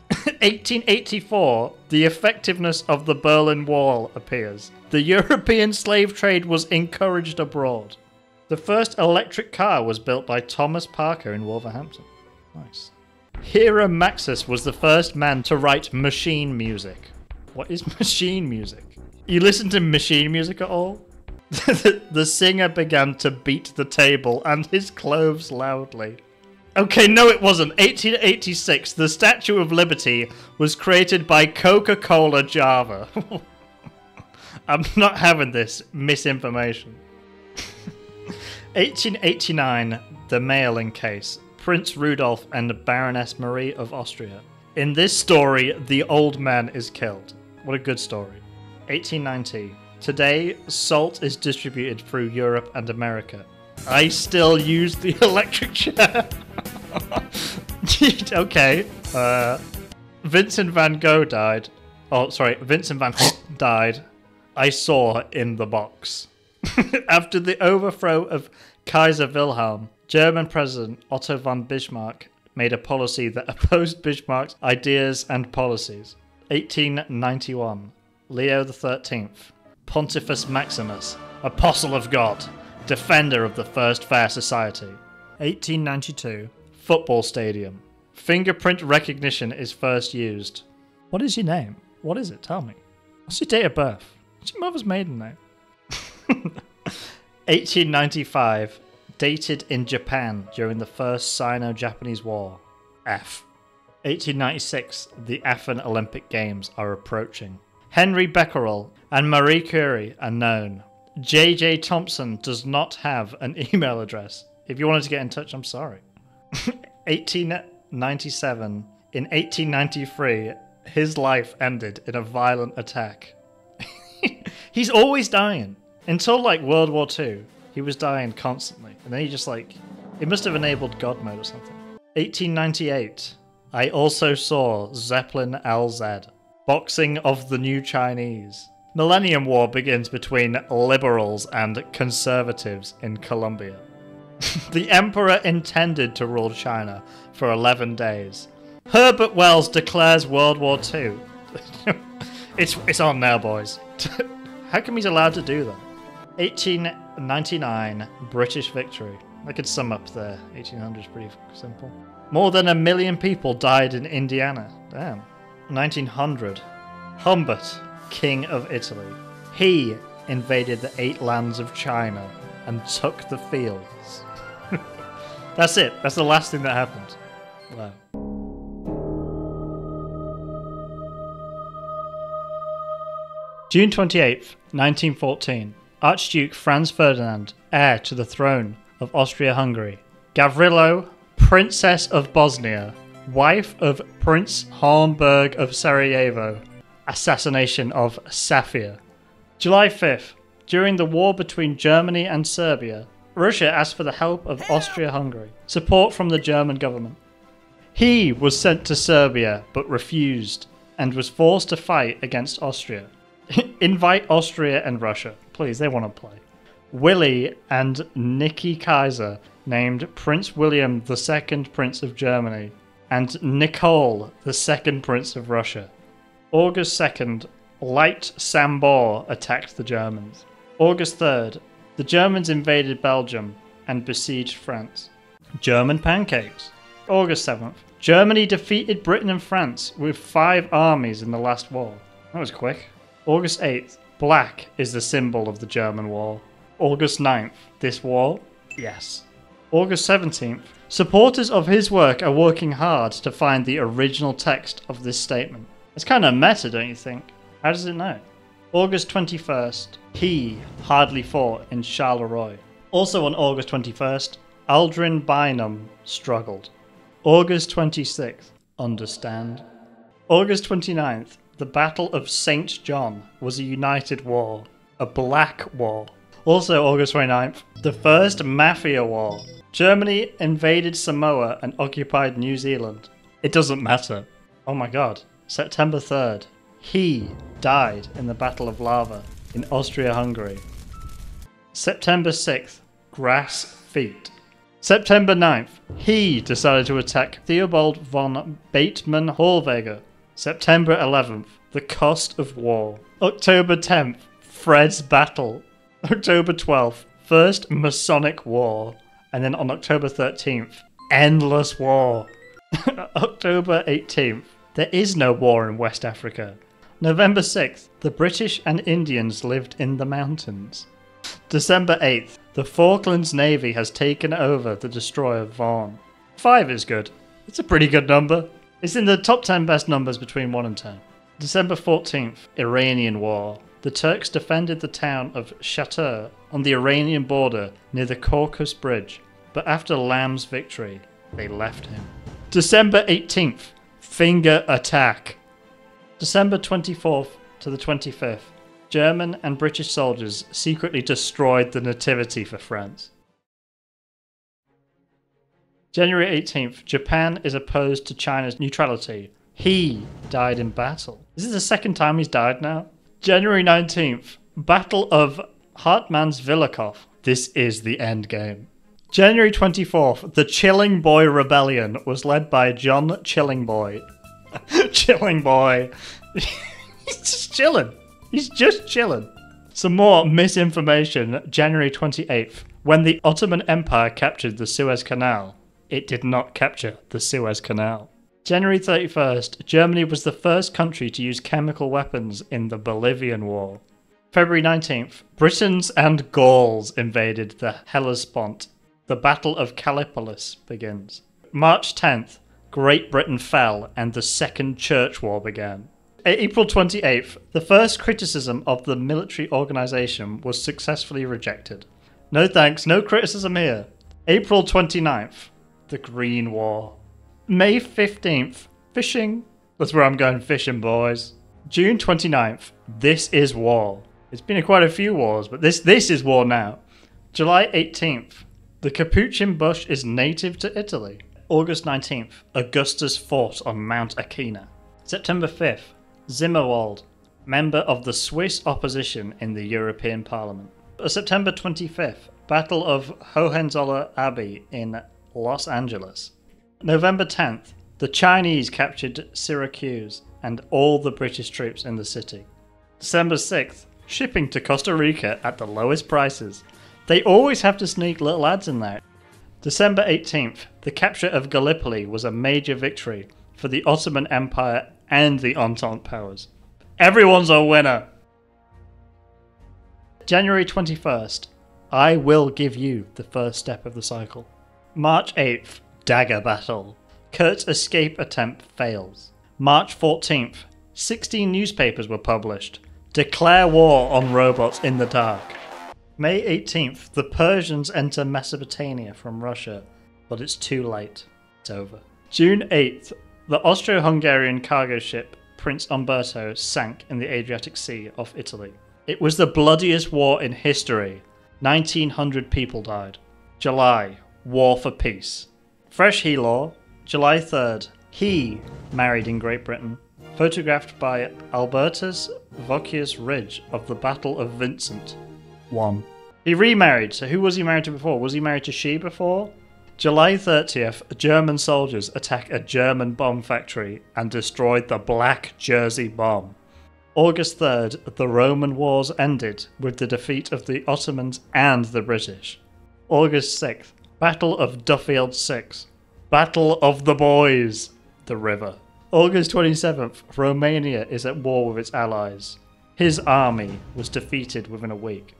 1884, the effectiveness of the Berlin Wall appears. The European slave trade was encouraged abroad. The first electric car was built by Thomas Parker in Wolverhampton. Nice. Hiram Maxis was the first man to write machine music. What is machine music? You listen to machine music at all? The singer began to beat the table and his clothes loudly. Okay, no it wasn't. 1886, the Statue of Liberty was created by Coca-Cola Java. I'm not having this misinformation. 1889, the mailing case. Prince Rudolph and Baroness Marie of Austria. In this story, the old man is killed. What a good story. 1890. Today, salt is distributed through Europe and America. I still use the electric chair. Okay. Vincent van Gogh died. Oh, sorry. Vincent van Gogh died. I saw in the box. After the overthrow of Kaiser Wilhelm, German President Otto von Bismarck made a policy that opposed Bismarck's ideas and policies. 1891. Leo XIII. Pontifex Maximus, Apostle of God, defender of the First Fair Society. 1892. Football stadium. Fingerprint recognition is first used. What is your name? What is it? Tell me. What's your date of birth? What's your mother's maiden name? 1895. Dated in Japan during the First Sino-Japanese War. F. 1896. The Athens Olympic Games are approaching. Henry Becquerel and Marie Curie are known. J.J. Thompson does not have an email address. If you wanted to get in touch, I'm sorry. 1897. In 1893, his life ended in a violent attack. He's always dying. Until like World War II, he was dying constantly. And then he just like, it must have enabled God mode or something. 1898. I also saw Zeppelin LZ. Boxing of the New Chinese. Millennium War begins between liberals and conservatives in Colombia. The emperor intended to rule China for 11 days. Herbert Wells declares World War II. It's on now, boys. How come he's allowed to do that? 1899, British victory. I could sum up the 1800s pretty simple. More than 1 million people died in Indiana. Damn. 1900, Humbert, King of Italy. He invaded the 8 lands of China and took the fields. That's it. That's the last thing that happened. Wow. June 28th, 1914. Archduke Franz Ferdinand, heir to the throne of Austria-Hungary. Gavrilo, Princess of Bosnia, wife of Prince Hornberg of Sarajevo. Assassination of Safia. July 5th. During the war between Germany and Serbia, Russia asked for the help of Austria-Hungary, support from the German government. He was sent to Serbia but refused and was forced to fight against Austria. Invite Austria and Russia. Please, they want to play. Willy and Nikki Kaiser named Prince William II Prince of Germany and Nicole the 2nd Prince of Russia. August 2nd, Light Sambor attacked the Germans. August 3rd, the Germans invaded Belgium and besieged France. German pancakes. August 7th, Germany defeated Britain and France with 5 armies in the last war. That was quick. August 8th, black is the symbol of the German war. August 9th, this war? Yes. August 17th, supporters of his work are working hard to find the original text of this statement. It's kind of meta, don't you think? How does it know? August 21st, he hardly fought in Charleroi. Also on August 21st, Aldrin Bynum struggled. August 26th, understand. August 29th, the Battle of St. John was a united war, a black war. Also August 29th, the First Mafia War. Germany invaded Samoa and occupied New Zealand. It doesn't matter. Oh my god. September 3rd, he died in the Battle of Lava. in Austria-Hungary. September 6th, grass feet. September 9th, he decided to attack Theobald von Bateman-Hollweger. September 11th, the cost of war. October 10th, Fred's battle. October 12th, First Masonic War. And then on October 13th, endless war. October 18th, there is no war in West Africa. November 6th, the British and Indians lived in the mountains. December 8th, the Falklands Navy has taken over the destroyer Vaughan. 5 is good. It's a pretty good number. It's in the top 10 best numbers between 1 and 10. December 14th, Iranian War. The Turks defended the town of Shatur on the Iranian border near the Caucasus Bridge, but after Lamb's victory, they left him. December 18th, Finger Attack. December 24th to the 25th, German and British soldiers secretly destroyed the Nativity for France. January 18th, Japan is opposed to China's neutrality. He died in battle. This is the second time he's died now. January 19th, Battle of Hartmannswillerkopf. This is the end game. January 24th, the Chilling Boy Rebellion was led by John Chillingboy. Chillingboy. He's just chilling. He's just chilling. Some more misinformation. January 28th, when the Ottoman Empire captured the Suez Canal. It did not capture the Suez Canal. January 31st, Germany was the first country to use chemical weapons in the Bolivian War. February 19th, Britons and Gauls invaded the Hellespont. The Battle of Callipolis begins. March 10th, Great Britain fell and the Second Church War began. April 28th, the first criticism of the military organisation was successfully rejected. No thanks, no criticism here. April 29th, the Green War. May 15th, fishing. That's where I'm going fishing, boys. June 29th, this is war. It's been quite a few wars, but this is war now. July 18th, the capuchin bush is native to Italy. August 19th, Augustus fought on Mount Aquina. September 5th, Zimmerwald, member of the Swiss opposition in the European Parliament. September 25th, Battle of Hohenzollern Abbey in Los Angeles. November 10th, the Chinese captured Syracuse and all the British troops in the city. December 6th, shipping to Costa Rica at the lowest prices. They always have to sneak little ads in there. December 18th, the capture of Gallipoli was a major victory for the Ottoman Empire and the Entente powers. Everyone's a winner! January 21st, I will give you the first step of the cycle. March 8th, Dagger Battle. Kurt's escape attempt fails. March 14th, 16 newspapers were published. Declare war on robots in the dark. May 18th, the Persians enter Mesopotamia from Russia, but it's too late. It's over. June 8th, the Austro-Hungarian cargo ship Prince Umberto sank in the Adriatic Sea off Italy. It was the bloodiest war in history. 1,900 people died. July, War for Peace. Fresh He Law, July 3rd. He married in Great Britain. Photographed by Albertus Vossius Ridge of the Battle of Vincent. 1. He remarried, so who was he married to before? Was he married to she before? July 30th, German soldiers attack a German bomb factory and destroyed the Black Jersey Bomb. August 3rd, the Roman Wars ended with the defeat of the Ottomans and the British. August 6th, Battle of Duffield 6. Battle of the Boys. The river. August 27th, Romania is at war with its allies. His army was defeated within a week.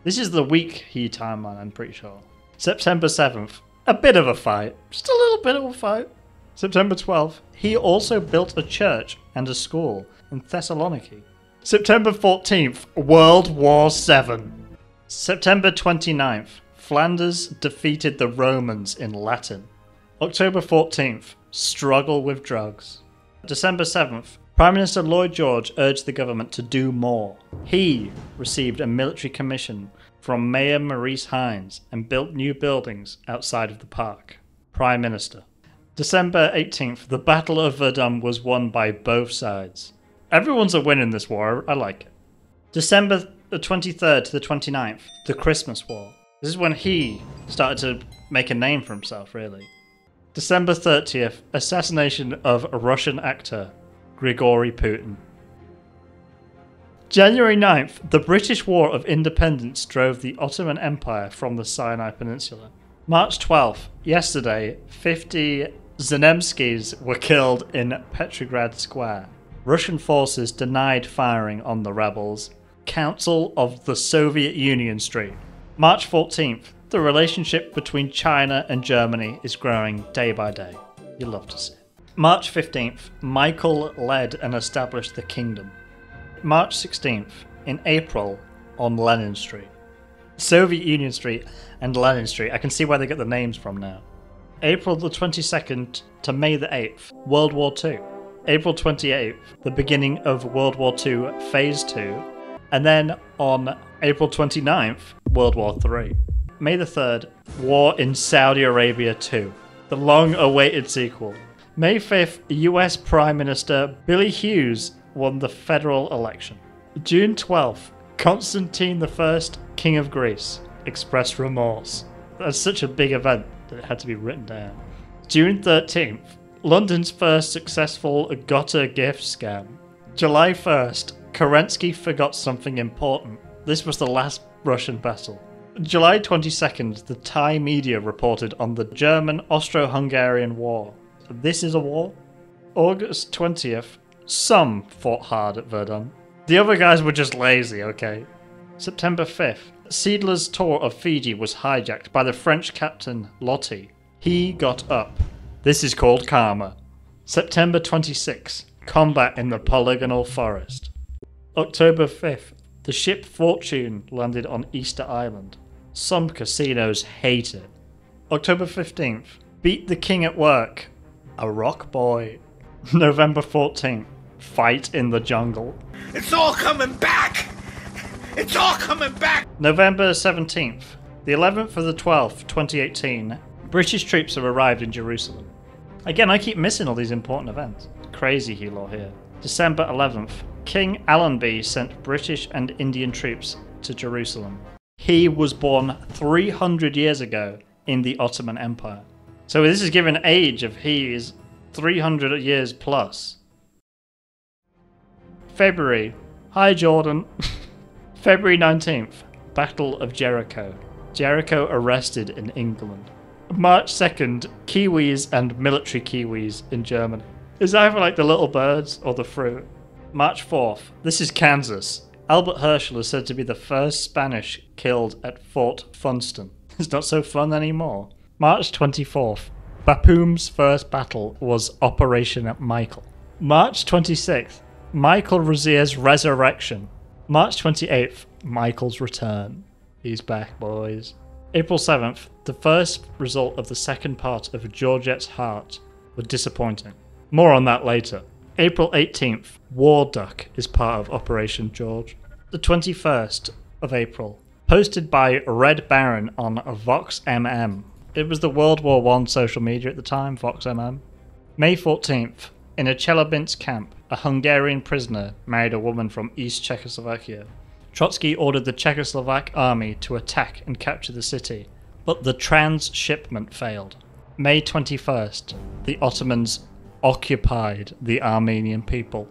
This is the week he timeline, I'm pretty sure. September 7th, a bit of a fight. Just a little bit of a fight. September 12th, he also built a church and a school in Thessaloniki. September 14th, World War VII. September 29th, Flanders defeated the Romans in Latin. October 14th, struggle with drugs. December 7th, Prime Minister Lloyd George urged the government to do more. He received a military commission from Mayor Maurice Hines and built new buildings outside of the park. Prime Minister. December 18th, the Battle of Verdun was won by both sides. Everyone's a winner in this war, I like it. the 23rd to the 29th, the Christmas War. This is when he started to make a name for himself, really. December 30th, assassination of a Russian actor, Grigory Putin. January 9th, the British War of Independence drove the Ottoman Empire from the Sinai Peninsula. March 12th, yesterday, 50 Zenemskys were killed in Petrograd Square. Russian forces denied firing on the rebels. Council of the Soviet Union Street. March 14th, the relationship between China and Germany is growing day by day. You'll love to see it. March 15th, Michael led and established the kingdom. March 16th, in April, on Lenin Street. Soviet Union Street and Lenin Street, I can see where they get the names from now. April the 22nd to May the 8th, World War II. April 28th, the beginning of World War II Phase 2. And then on April 29th, World War III. May the 3rd, War in Saudi Arabia 2, the long-awaited sequel. May 5th, US Prime Minister Billy Hughes won the federal election. June 12th, Constantine I, King of Greece, expressed remorse. That's such a big event that it had to be written down. June 13th, London's first successful Gotta gift scam. July 1st, Kerensky forgot something important. This was the last Russian battle. July 22nd, the Thai media reported on the German Austro-Hungarian War. This is a war? August 20th, some fought hard at Verdun. The other guys were just lazy, okay? September 5th, Seidler's tour of Fiji was hijacked by the French captain Lottie. He got up. This is called karma. September 26th, combat in the polygonal forest. October 5th, the ship Fortune landed on Easter Island. Some casinos hate it. October 15th, beat the king at work. A rock boy. November 14th, fight in the jungle. It's all coming back! It's all coming back! November 17th, the 11th of the 12th, 2018, British troops have arrived in Jerusalem. Again, I keep missing all these important events. Crazy Hilo here. December 11th, King Allenby sent British and Indian troops to Jerusalem. He was born 300 years ago in the Ottoman Empire. So this is given age of he is 300 years plus. February. Hi Jordan. February 19th, Battle of Jericho. Jericho arrested in England. March 2nd, Kiwis and military Kiwis in Germany. It's either like the little birds or the fruit. March 4th, this is Kansas. Albert Herschel is said to be the first Spanish killed at Fort Funston. It's not so fun anymore. March 24th, Bapum's first battle was Operation Michael. March 26th, Michael Rozier's resurrection. March 28th, Michael's return. He's back, boys. April 7th, the first result of the second part of Georgette's Heart was disappointing. More on that later. April 18th, War Duck is part of Operation George. The 21st of April, posted by Red Baron on VoxMM. It was the World War I social media at the time, VoxMM. May 14th, in a Chelyabinsk camp, a Hungarian prisoner married a woman from East Czechoslovakia. Trotsky ordered the Czechoslovak army to attack and capture the city, but the transshipment failed. May 21st, the Ottomans occupied the Armenian people.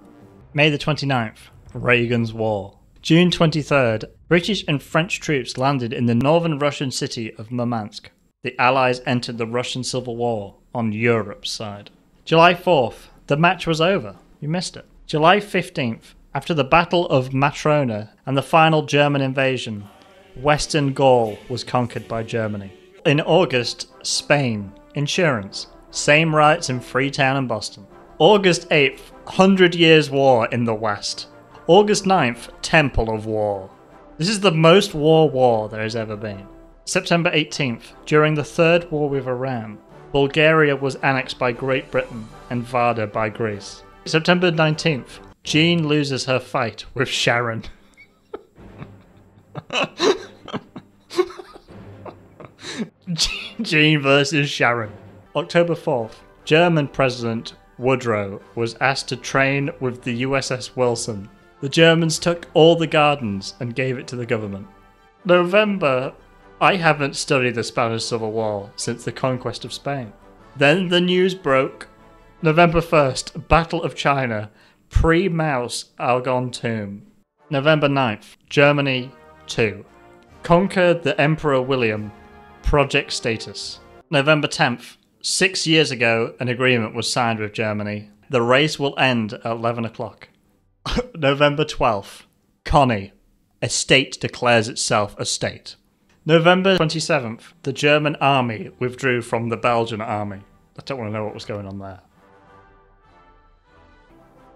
May the 29th, Reagan's War. June 23rd, British and French troops landed in the northern Russian city of Murmansk. The Allies entered the Russian Civil War on Europe's side. July 4th, the match was over. You missed it. July 15th, after the Battle of Matrona and the final German invasion, Western Gaul was conquered by Germany. In August, Spain. Insurance. Same rights in Freetown and Boston. August 8th, 100 Years' War in the West. August 9th, Temple of War. This is the most war there has ever been. September 18th, during the Third War with Iran, Bulgaria was annexed by Great Britain and Varda by Greece. September 19th, Jean loses her fight with Sharon. Jean versus Sharon. October 4th, German President Woodrow was asked to train with the USS Wilson. The Germans took all the gardens and gave it to the government. November. I haven't studied the Spanish Civil War since the conquest of Spain. Then the news broke. November 1st, Battle of China. Pre-Maus Argonne Tomb. November 9th, Germany 2. Conquered the Emperor William. Project status. November 10th, 6 years ago, an agreement was signed with Germany. The race will end at 11 o'clock. November 12th, Connie. A state declares itself a state. November 27th, the German army withdrew from the Belgian army. I don't want to know what was going on there.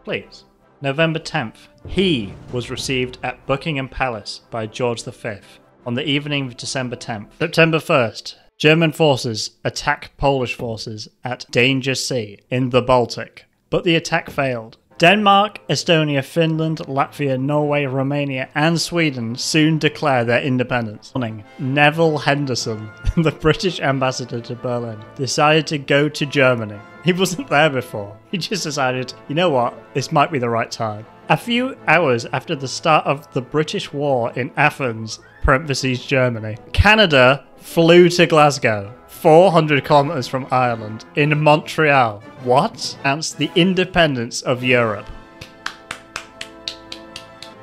Please. November 10th, he was received at Buckingham Palace by George V on the evening of December 10th. September 1st, German forces attack Polish forces at Danger Sea in the Baltic, but the attack failed. Denmark, Estonia, Finland, Latvia, Norway, Romania and Sweden soon declare their independence. Neville Henderson, the British ambassador to Berlin, decided to go to Germany. He wasn't there before. He just decided, you know what, this might be the right time. A few hours after the start of the British War in Athens, Germany, Canada flew to Glasgow, 400 kilometers from Ireland, in Montreal. What? Announced the independence of Europe.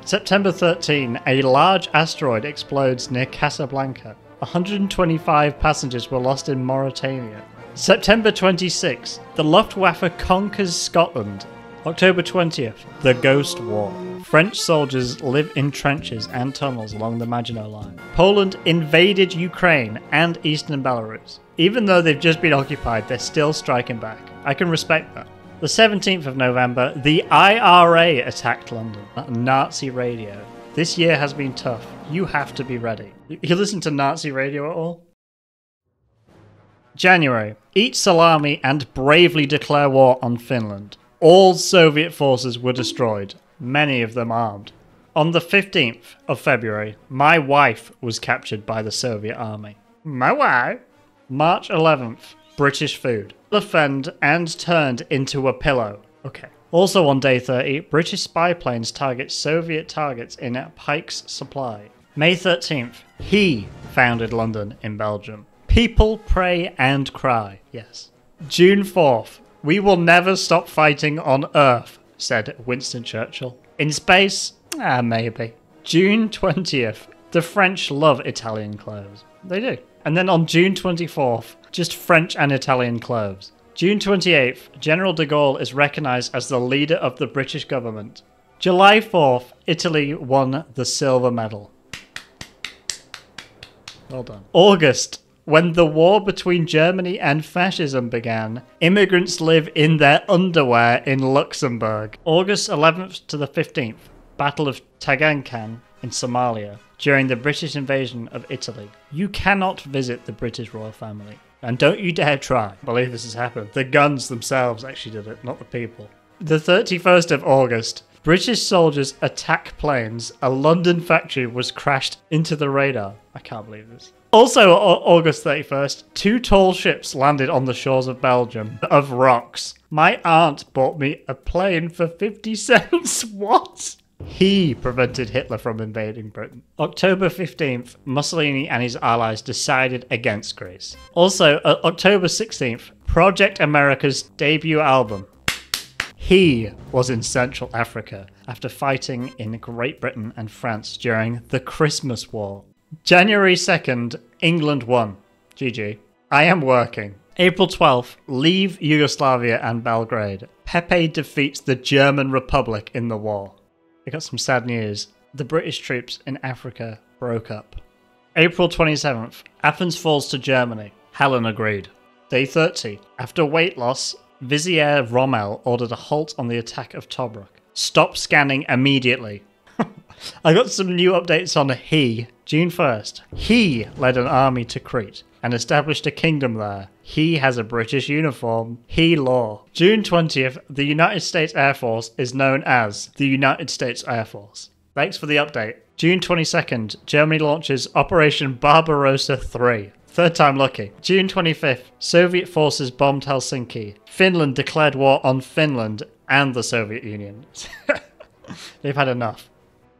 September 13, a large asteroid explodes near Casablanca. 125 passengers were lost in Mauritania. September 26, the Luftwaffe conquers Scotland. October 20th, the Ghost War. French soldiers live in trenches and tunnels along the Maginot Line. Poland invaded Ukraine and eastern Belarus. Even though they've just been occupied, they're still striking back. I can respect that. The 17th of November, the IRA attacked London. Nazi radio. This year has been tough. You have to be ready. You listen to Nazi radio at all? January. Eat salami and bravely declare war on Finland. All Soviet forces were destroyed, many of them armed. On the 15th of February, my wife was captured by the Soviet army. My wife? March 11th, British food. Defend and turned into a pillow. Okay. Also on day 30, British spy planes target Soviet targets in Pike's Supply. May 13th, he founded London in Belgium. People pray and cry. Yes. June 4th, we will never stop fighting on Earth, said Winston Churchill. In space? Maybe. June 20th, the French love Italian clothes. They do. And then on June 24th, just French and Italian clothes. June 28th, General de Gaulle is recognised as the leader of the British government. July 4th, Italy won the silver medal. Well done. August, when the war between Germany and fascism began, immigrants live in their underwear in Luxembourg. August 11th to the 15th, Battle of Tagankan in Somalia, during the British invasion of Italy. You cannot visit the British royal family. And don't you dare try. I believe this has happened. The guns themselves actually did it, not the people. The 31st of August, British soldiers attack planes. A London factory was crashed into the radar. I can't believe this. Also, August 31st, 2 tall ships landed on the shores of Belgium, of rocks. My aunt bought me a plane for 50 cents. What? He prevented Hitler from invading Britain. October 15th, Mussolini and his allies decided against Greece. Also, October 16th, Project America's debut album. He was in Central Africa after fighting in Great Britain and France during the Christmas War. January 2nd, England won. GG. I am working. April 12th, leave Yugoslavia and Belgrade. Pepe defeats the German Republic in the war. I got some sad news. The British troops in Africa broke up. April 27th, Athens falls to Germany. Helen agreed. Day 30. After weight loss, Vizier Rommel ordered a halt on the attack of Tobruk. Stop scanning immediately. I got some new updates on he. June 1st. He led an army to Crete and established a kingdom there. He has a British uniform. He law. June 20th. The United States Air Force is known as the United States Air Force. Thanks for the update. June 22nd. Germany launches Operation Barbarossa 3. Third time lucky. June 25th. Soviet forces bombed Helsinki. Finland declared war on Finland and the Soviet Union. They've had enough.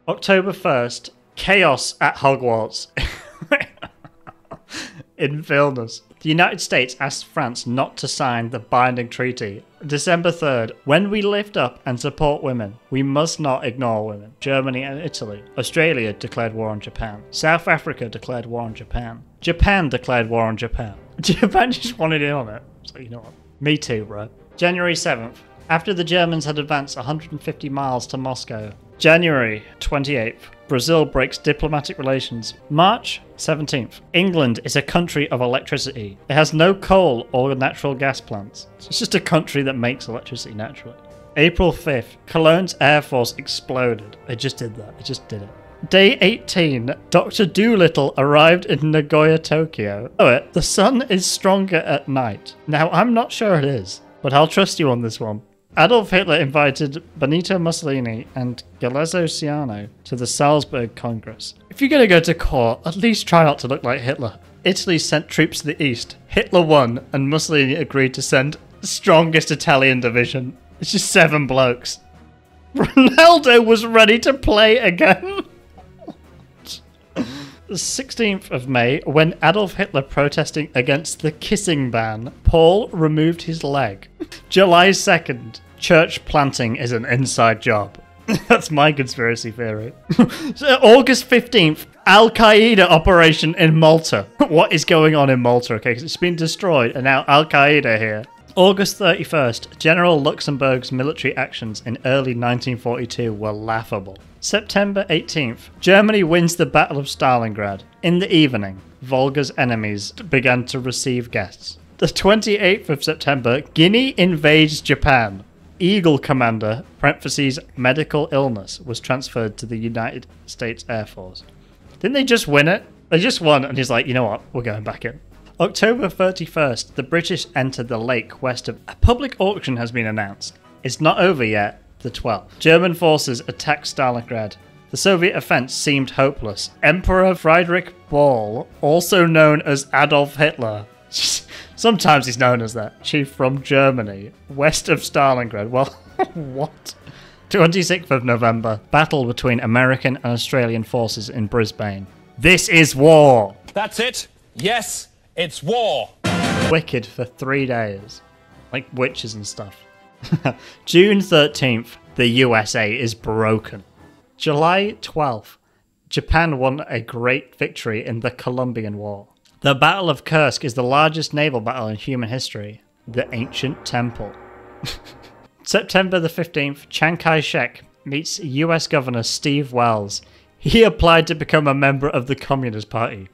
October 1st, chaos at Hogwarts. In Vilnius. The United States asked France not to sign the binding treaty. December 3rd, when we lift up and support women, we must not ignore women. Germany and Italy. Australia declared war on Japan. South Africa declared war on Japan. Japan declared war on Japan. Japan just wanted in on it. So you know what? Me too, bro. January 7th, after the Germans had advanced 150 miles to Moscow. January 28th, Brazil breaks diplomatic relations. March 17th, England is a country of electricity. It has no coal or natural gas plants. It's just a country that makes electricity naturally. April 5th, Cologne's Air Force exploded. It just did that. It just did it. Day 18, Dr. Dolittle arrived in Nagoya, Tokyo. Oh, the sun is stronger at night. Now, I'm not sure it is, but I'll trust you on this one. Adolf Hitler invited Benito Mussolini and Galeazzo Ciano to the Salzburg Congress. If you're going to go to court, at least try not to look like Hitler. Italy sent troops to the east. Hitler won, and Mussolini agreed to send the strongest Italian division. It's just 7 blokes. Ronaldo was ready to play again. The 16th of May, when Adolf Hitler protesting against the kissing ban, Paul removed his leg. July 2nd, church planting is an inside job. That's my conspiracy theory. So August 15th, Al-Qaeda operation in Malta. What is going on in Malta? Okay, because it's been destroyed and now Al-Qaeda here. August 31st, General Luxemburg's military actions in early 1942 were laughable. September 18th, Germany wins the Battle of Stalingrad. In the evening, Volga's enemies began to receive guests. The 28th of September, Guinea invades Japan. Eagle Commander, parentheses, medical illness, was transferred to the United States Air Force. Didn't they just win it? They just won, and he's like, you know what, we're going back in. October 31st, the British entered the lake west of... A public auction has been announced. It's not over yet, the 12th. German forces attacked Stalingrad. The Soviet offense seemed hopeless. Emperor Friedrich Ball, also known as Adolf Hitler, sometimes he's known as that, chief from Germany, west of Stalingrad. Well, what? 26th of November, battle between American and Australian forces in Brisbane. This is war! That's it. Yes, it's war. Wicked for 3 days. Like witches and stuff. June 13th, the USA is broken. July 12th, Japan won a great victory in the Columbian War. The Battle of Kursk is the largest naval battle in human history. The Ancient Temple. September the 15th, Chiang Kai-shek meets US Governor Steve Wells. He applied to become a member of the Communist Party.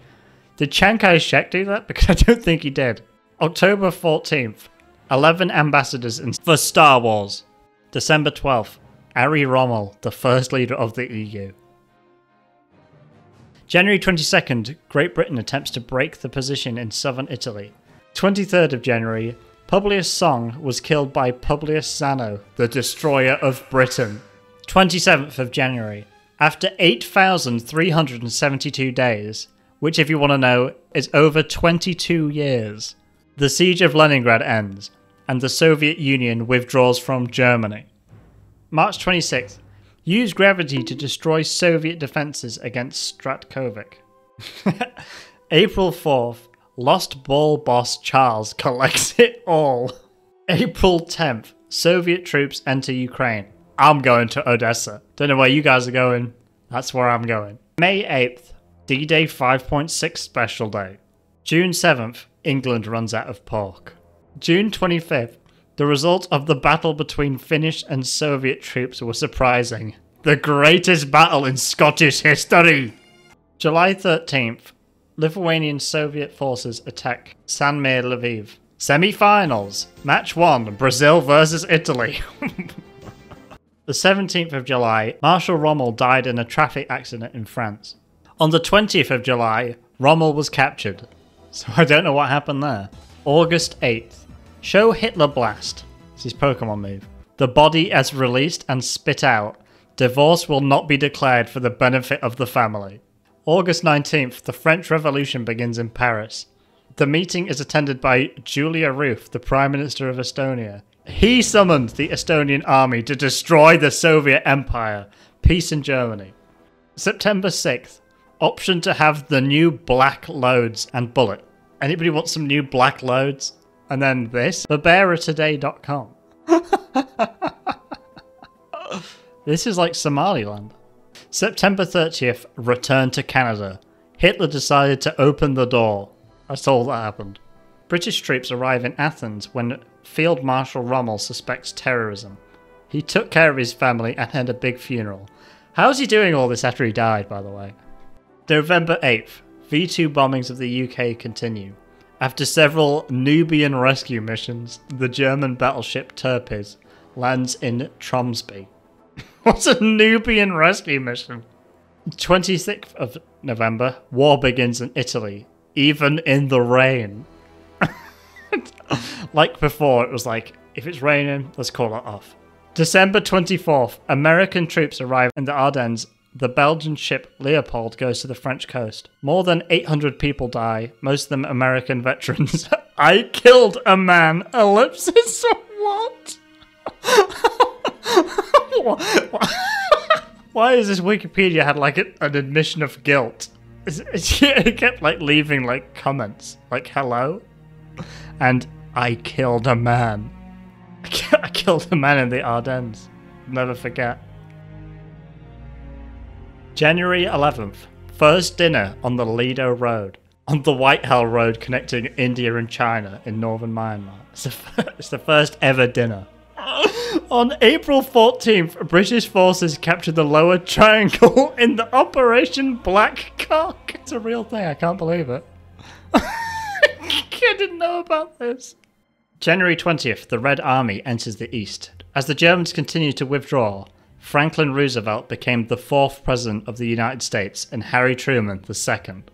Did Chiang Kai-shek do that? Because I don't think he did. October 14th, 11 ambassadors for Star Wars. December 12th, Ari Rommel, the first leader of the EU. January 22nd, Great Britain attempts to break the position in southern Italy. 23rd of January, Publius Song was killed by Publius Zano, the destroyer of Britain. 27th of January, after 8,372 days, which if you want to know is over 22 years, the siege of Leningrad ends and the Soviet Union withdraws from Germany. March 26th, use gravity to destroy Soviet defences against Stratkovic. April 4th, Lost Ball boss Charles collects it all. April 10th, Soviet troops enter Ukraine. I'm going to Odessa. Don't know where you guys are going. That's where I'm going. May 8th, D-Day 5.6 special day. June 7th, England runs out of pork. June 25th, the result of the battle between Finnish and Soviet troops was surprising. The greatest battle in Scottish history! July 13th, Lithuanian Soviet forces attack Sanmir Lviv. Semi-finals. Match 1, Brazil versus Italy. The 17th of July, Marshal Rommel died in a traffic accident in France. On the 20th of July, Rommel was captured. So I don't know what happened there. August 8th. Show Hitler Blast. It's his Pokemon move. The body as released and spit out. Divorce will not be declared for the benefit of the family. August 19th. The French Revolution begins in Paris. The meeting is attended by Julia Ruth, the Prime Minister of Estonia. He summoned the Estonian army to destroy the Soviet Empire. Peace in Germany. September 6th. Option to have the new black loads and bullet. Anybody want some new black loads? And then this. BarbaraToday.com. This is like Somaliland. September 30th. Return to Canada. Hitler decided to open the door. That's all that happened. British troops arrive in Athens when Field Marshal Rommel suspects terrorism. He took care of his family and had a big funeral. How's he doing all this after he died, by the way? November 8th. V2 bombings of the UK continue. After several Nubian rescue missions, the German battleship Tirpitz lands in Tromsø. What's a Nubian rescue mission? 26th of November. War begins in Italy. Even in the rain. Like before, it was like, if it's raining, let's call it off. December 24th, American troops arrive in the Ardennes. The Belgian ship Leopold goes to the French coast. More than 800 people die, most of them American veterans. I killed a man. Ellipsis. What? Why is this Wikipedia had like an admission of guilt? It kept like leaving like comments, like hello, and I killed a man. I killed a man in the Ardennes. Never forget. January 11th. First dinner on the Lido Road. On the Whitehall Road connecting India and China in northern Myanmar. It's the first ever dinner. On April 14th, British forces captured the Lower Triangle in the Operation Black Cock. It's a real thing, I can't believe it. I didn't know about this. January 20th, the Red Army enters the East. As the Germans continue to withdraw, Franklin Roosevelt became the 4th President of the United States and Harry Truman the 2nd.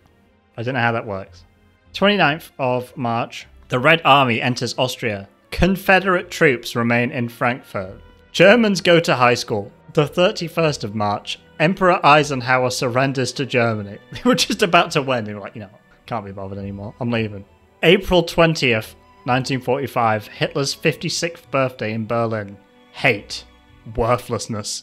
I don't know how that works. 29th of March, the Red Army enters Austria. Confederate troops remain in Frankfurt. Germans go to high school. The 31st of March, Emperor Eisenhower surrenders to Germany. They were just about to win. They were like, you know, can't be bothered anymore. I'm leaving. April 20th, 1945, Hitler's 56th birthday in Berlin. Hate. Worthlessness.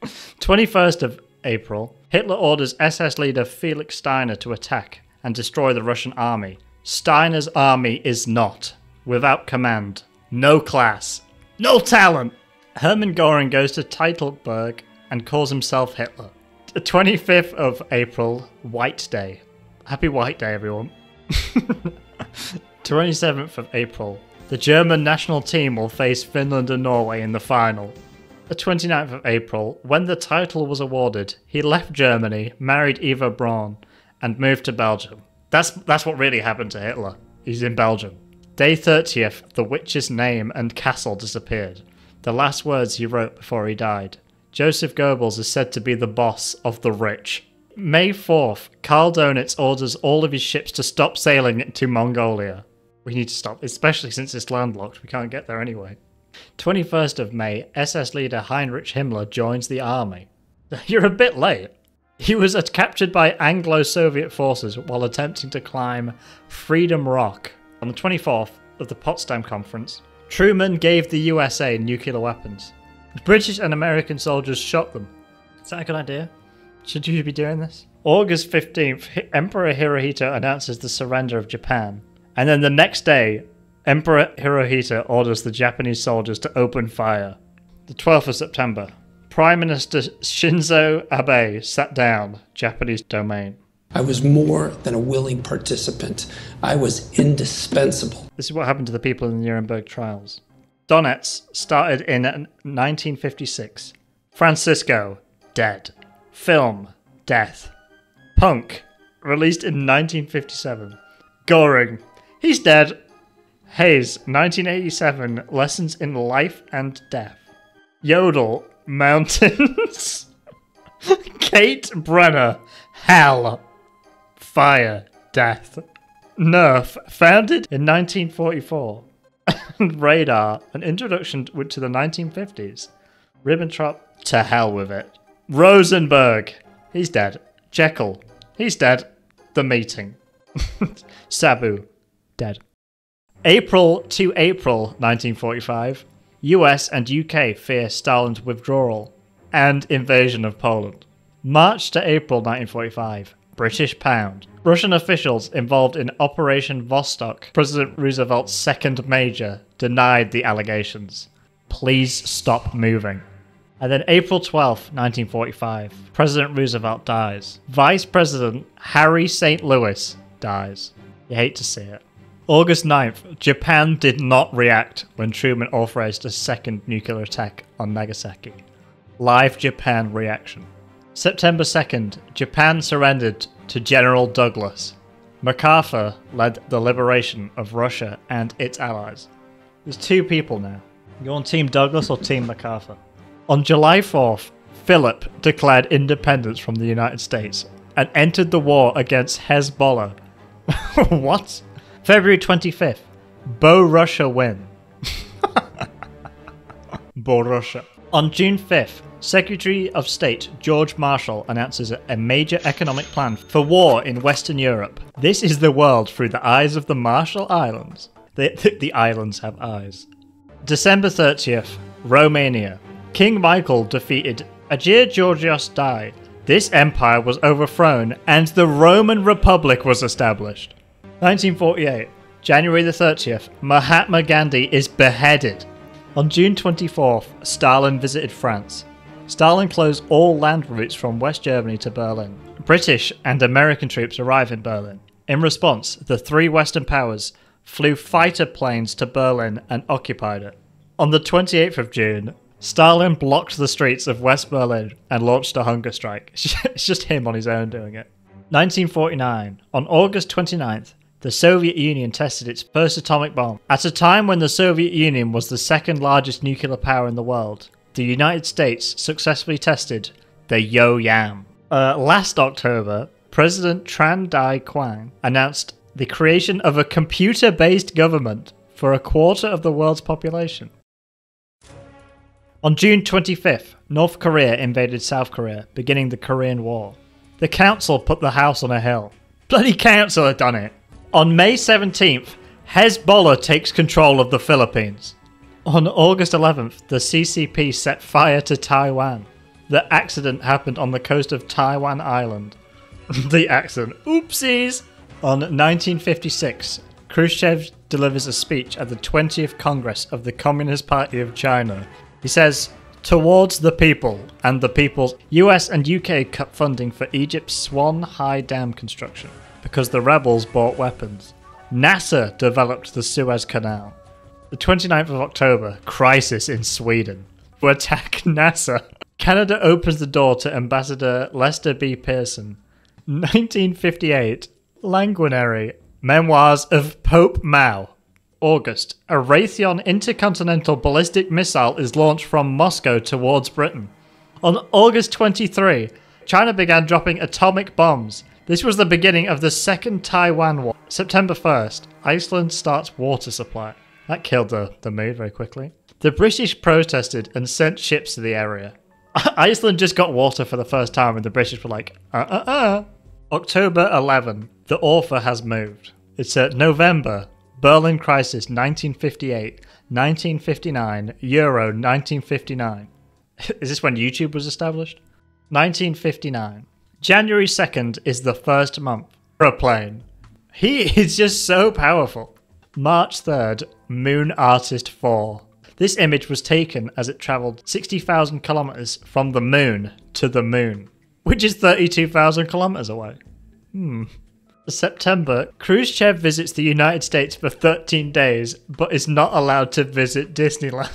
21st of April, Hitler orders SS leader Felix Steiner to attack and destroy the Russian army. Steiner's army is not. Without command. No class. No talent. Hermann Göring goes to Teutoburg and calls himself Hitler. The 25th of April, White Day. Happy White Day, everyone. 27th of April, the German national team will face Finland and Norway in the final. The 29th of April, when the title was awarded, he left Germany, married Eva Braun, and moved to Belgium. That's what really happened to Hitler. He's in Belgium. Day 30th, the witch's name and castle disappeared. The last words he wrote before he died. Joseph Goebbels is said to be the boss of the rich. May 4th, Karl Donitz orders all of his ships to stop sailing to Mongolia. We need to stop, especially since it's landlocked. We can't get there anyway. 21st of May, SS leader Heinrich Himmler joins the army. You're a bit late. He was captured by Anglo-Soviet forces while attempting to climb Freedom Rock. On the 24th of the Potsdam Conference, Truman gave the USA nuclear weapons. The British and American soldiers shot them. Is that a good idea? Should you be doing this? August 15th, Emperor Hirohito announces the surrender of Japan. And then the next day, Emperor Hirohito orders the Japanese soldiers to open fire. The 12th of September, Prime Minister Shinzo Abe sat down, Japanese domain. I was more than a willing participant. I was indispensable. This is what happened to the people in the Nuremberg trials. Donetsk started in 1956. Francisco, dead. Film, death. Punk, released in 1957. Göring, he's dead. Hayes, 1987, Lessons in Life and Death. Yodel, Mountains. Kate Brenner, Hell. Fire, death. Nerf, founded in 1944. Radar, an introduction to the 1950s. Ribbentrop, to hell with it. Rosenberg, he's dead. Jekyll, he's dead. The Meeting. Sabu, dead. April to April 1945. US and UK fear Stalin's withdrawal and invasion of Poland. March to April 1945. British pound. Russian officials involved in Operation Vostok, President Roosevelt's second major, denied the allegations. Please stop moving. And then April 12th, 1945, President Roosevelt dies. Vice President Harry St. Louis dies. You hate to see it. August 9th, Japan did not react when Truman authorized a second nuclear attack on Nagasaki. Live Japan reaction. September 2nd, Japan surrendered to General Douglas. MacArthur led the liberation of Russia and its allies. There's two people now. You on Team Douglas or Team MacArthur? On July 4th, Philip declared independence from the United States and entered the war against Hezbollah. What? February 25th, Bo Russia win. Bo Russia. On June 5th, Secretary of State George Marshall announces a major economic plan for war in Western Europe. This is the world through the eyes of the Marshall Islands. The islands have eyes. December 30th, Romania. King Michael defeated Agir Georgios I. This empire was overthrown and the Roman Republic was established. 1948, January the 30th, Mahatma Gandhi is beheaded. On June 24th, Stalin visited France. Stalin closed all land routes from West Germany to Berlin. British and American troops arrive in Berlin. In response, the three Western powers flew fighter planes to Berlin and occupied it. On the 28th of June, Stalin blocked the streets of West Berlin and launched a hunger strike. It's just him on his own doing it. 1949, on August 29th, the Soviet Union tested its first atomic bomb. At a time when the Soviet Union was the second largest nuclear power in the world, the United States successfully tested the Yo-Yam. Last October, President Tran Dai Quang announced the creation of a computer-based government for a quarter of the world's population. On June 25th, North Korea invaded South Korea, beginning the Korean War. The council put the house on a hill. Bloody council had done it. On May 17th, Hezbollah takes control of the Philippines. On August 11th, the CCP set fire to Taiwan. The accident happened on the coast of Taiwan Island. The accident. Oopsies! On 1956, Khrushchev delivers a speech at the 20th Congress of the Communist Party of China. He says, "Towards the people and the people's." US and UK cut funding for Egypt's Swan High Dam construction because the rebels bought weapons. NASA developed the Suez Canal. The 29th of October, crisis in Sweden. To attack NASA. Canada opens the door to Ambassador Lester B. Pearson. 1958, Languinary. Memoirs of Pope Mao. August, a Raytheon intercontinental ballistic missile is launched from Moscow towards Britain. On August 23, China began dropping atomic bombs. This was the beginning of the Second Taiwan War. September 1st, Iceland starts water supply. That killed the mood very quickly. The British protested and sent ships to the area. Iceland just got water for the first time and the British were like, October 11, the author has moved. It's November, Berlin Crisis 1958, 1959, Euro 1959. Is this when YouTube was established? 1959. January 2nd is the first month. Aeroplane. He is just so powerful. March 3rd, Moon Artist 4. This image was taken as it travelled 60,000 kilometres from the moon to the moon, which is 32,000 kilometres away. September, Khrushchev visits the United States for 13 days, but is not allowed to visit Disneyland.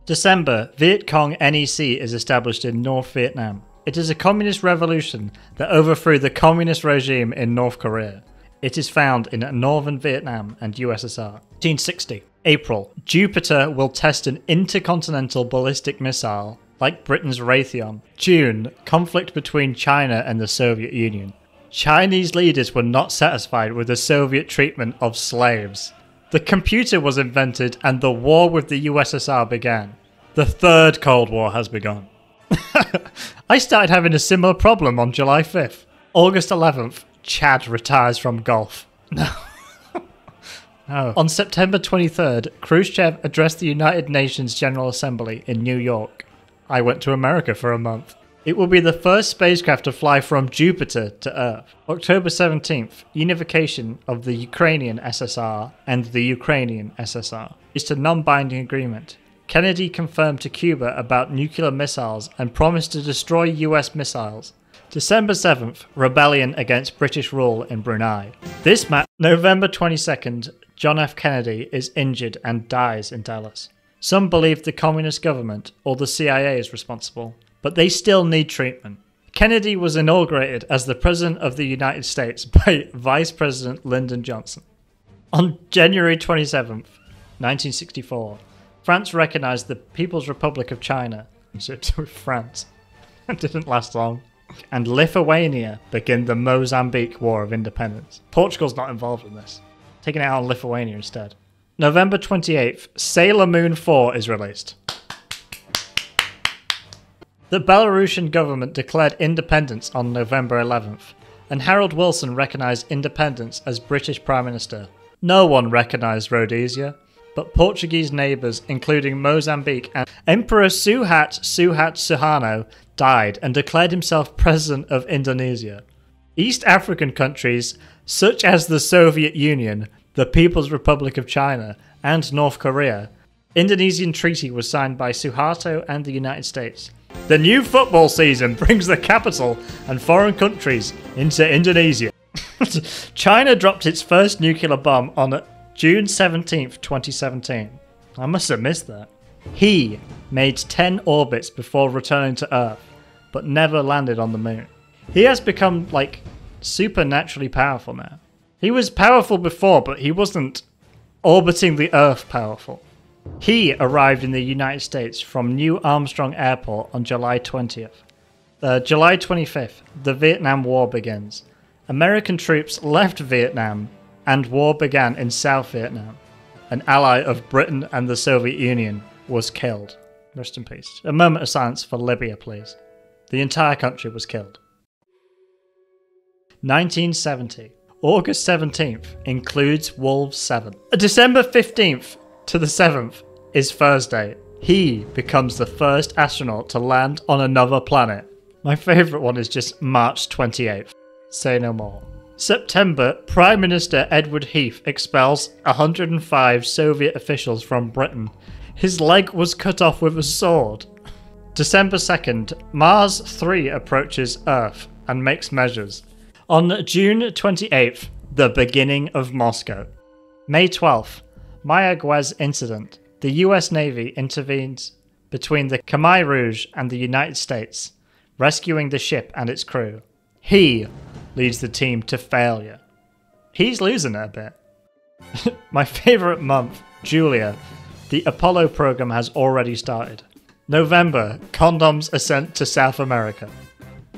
December, Viet Cong NEC is established in North Vietnam. It is a communist revolution that overthrew the communist regime in North Korea. It is found in northern Vietnam and USSR. 1960, April, Jupiter will test an intercontinental ballistic missile, like Britain's Raytheon. June, conflict between China and the Soviet Union. Chinese leaders were not satisfied with the Soviet treatment of slaves. The computer was invented and the war with the USSR began. The Third Cold War has begun. I started having a similar problem on July 5th. August 11th, Chad retires from golf. No. Oh. On September 23rd, Khrushchev addressed the United Nations General Assembly in New York. I went to America for a month. It will be the first spacecraft to fly from Jupiter to Earth. October 17th, unification of the Ukrainian SSR and the Ukrainian SSR. It's a non-binding agreement. Kennedy confirmed to Cuba about nuclear missiles and promised to destroy US missiles. December 7th, rebellion against British rule in Brunei. This map, November 22nd, John F. Kennedy is injured and dies in Dallas. Some believe the communist government or the CIA is responsible, but they still need treatment. Kennedy was inaugurated as the President of the United States by Vice President Lyndon Johnson. On January 27th, 1964, France recognized the People's Republic of China. So France. It didn't last long. And Lithuania began the Mozambique War of Independence. Portugal's not involved in this. Taking it out on Lithuania instead. November 28th, Sailor Moon 4 is released. The Belarusian government declared independence on November 11th, and Harold Wilson recognized independence as British Prime Minister. No one recognized Rhodesia, but Portuguese neighbours, including Mozambique, and Emperor Suharto died and declared himself President of Indonesia. East African countries, such as the Soviet Union, the People's Republic of China, and North Korea, Indonesian treaty was signed by Suharto and the United States. The new football season brings the capital and foreign countries into Indonesia. China dropped its first nuclear bomb on June 17th, 2017. I must have missed that. He made 10 orbits before returning to Earth, but never landed on the moon. He has become, supernaturally powerful now. He was powerful before, but he wasn't orbiting the Earth powerful. He arrived in the United States from New Armstrong Airport on July 20th. July 25th, the Vietnam War begins. American troops left Vietnam and war began in South Vietnam. An ally of Britain and the Soviet Union was killed. Rest in peace. A moment of silence for Libya, please. The entire country was killed. 1970. August 17th includes Wolves 7. December 15th to the 7th is Thursday. He becomes the first astronaut to land on another planet. My favourite one is just March 28th. Say no more. September, Prime Minister Edward Heath expels 105 Soviet officials from Britain. His leg was cut off with a sword. December 2nd, Mars 3 approaches Earth and makes measures. On June 28th, the beginning of Moscow. May 12th, Mayaguez incident. The US Navy intervenes between the Khmer Rouge and the United States, rescuing the ship and its crew. He leads the team to failure. He's losing it a bit. My favourite month, Julia. The Apollo program has already started. November, condoms are sent to South America.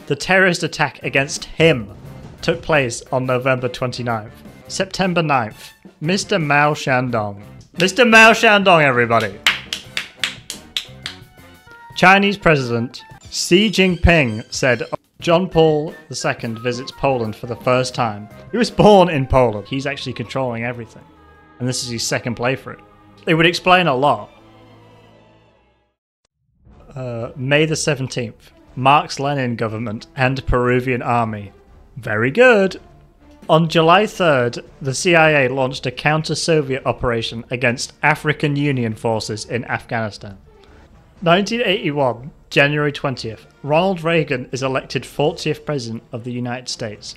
The terrorist attack against him took place on November 29th. September 9th, Mr. Mao Shandong. Mr. Mao Shandong, everybody! Chinese President Xi Jinping said John Paul II visits Poland for the first time. He was born in Poland. He's actually controlling everything. And this is his second playthrough. It would explain a lot. May the 17th. Marx-Lenin government and Peruvian army. Very good. On July 3rd, the CIA launched a counter-Soviet operation against African Union forces in Afghanistan. 1981, January 20th. Ronald Reagan is elected 40th President of the United States.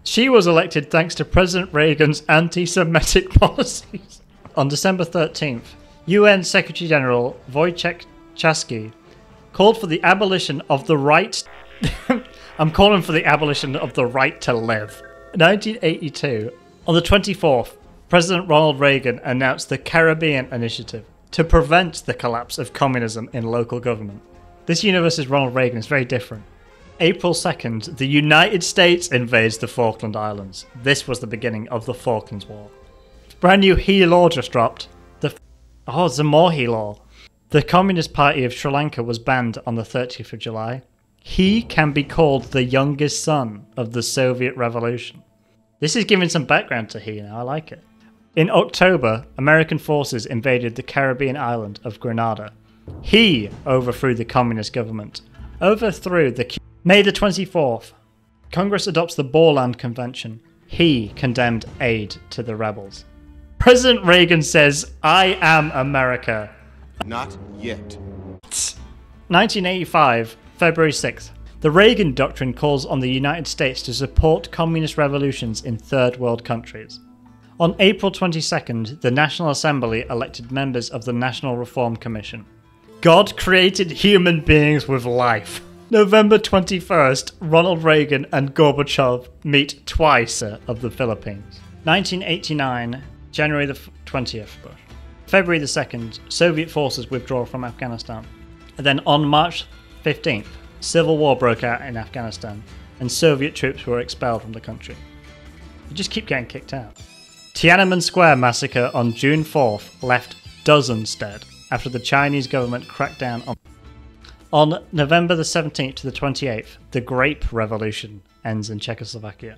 She was elected thanks to President Reagan's anti-Semitic policies. On December 13th, UN Secretary General Wojciech Chasky called for the abolition of the right... I'm calling for the abolition of the right to live. 1982, on the 24th, President Ronald Reagan announced the Caribbean Initiative to prevent the collapse of communism in local government. This universe is Ronald Reagan, it's very different. April 2nd, the United States invades the Falkland Islands. This was the beginning of the Falklands War. Brand new He law just dropped. There's a more He law. The Communist Party of Sri Lanka was banned on the 30th of July. He can be called the youngest son of the Soviet Revolution. This is giving some background to He now, I like it. In October, American forces invaded the Caribbean island of Grenada. He overthrew the communist government. May the 24th, Congress adopts the Borland Convention. He condemned aid to the rebels. President Reagan says, "I am America." Not yet. 1985, February 6th. The Reagan Doctrine calls on the United States to support communist revolutions in third world countries. On April 22nd, the National Assembly elected members of the National Reform Commission. God created human beings with life. November 21st, Ronald Reagan and Gorbachev meet twice of the Philippines. 1989, January the 20th. February the 2nd, Soviet forces withdraw from Afghanistan. And then on March 15th, civil war broke out in Afghanistan and Soviet troops were expelled from the country. You just keep getting kicked out. Tiananmen Square massacre on June 4th left dozens dead after the Chinese government cracked down on November the 17th to the 28th, the Grape Revolution ends in Czechoslovakia.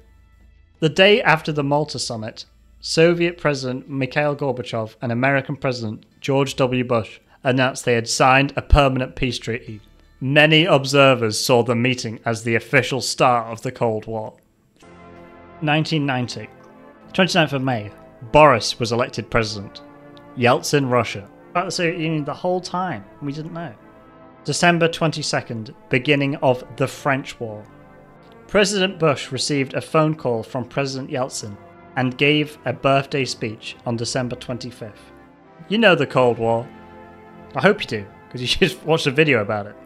The day after the Malta summit, Soviet President Mikhail Gorbachev and American President George W. Bush announced they had signed a permanent peace treaty. Many observers saw the meeting as the official start of the Cold War. 1990. 29th of May, Boris was elected president. Yeltsin, Russia. About the Soviet Union the whole time, we didn't know. December 22nd, beginning of the French War. President Bush received a phone call from President Yeltsin and gave a birthday speech on December 25th. You know the Cold War. I hope you do, because you should watch a video about it.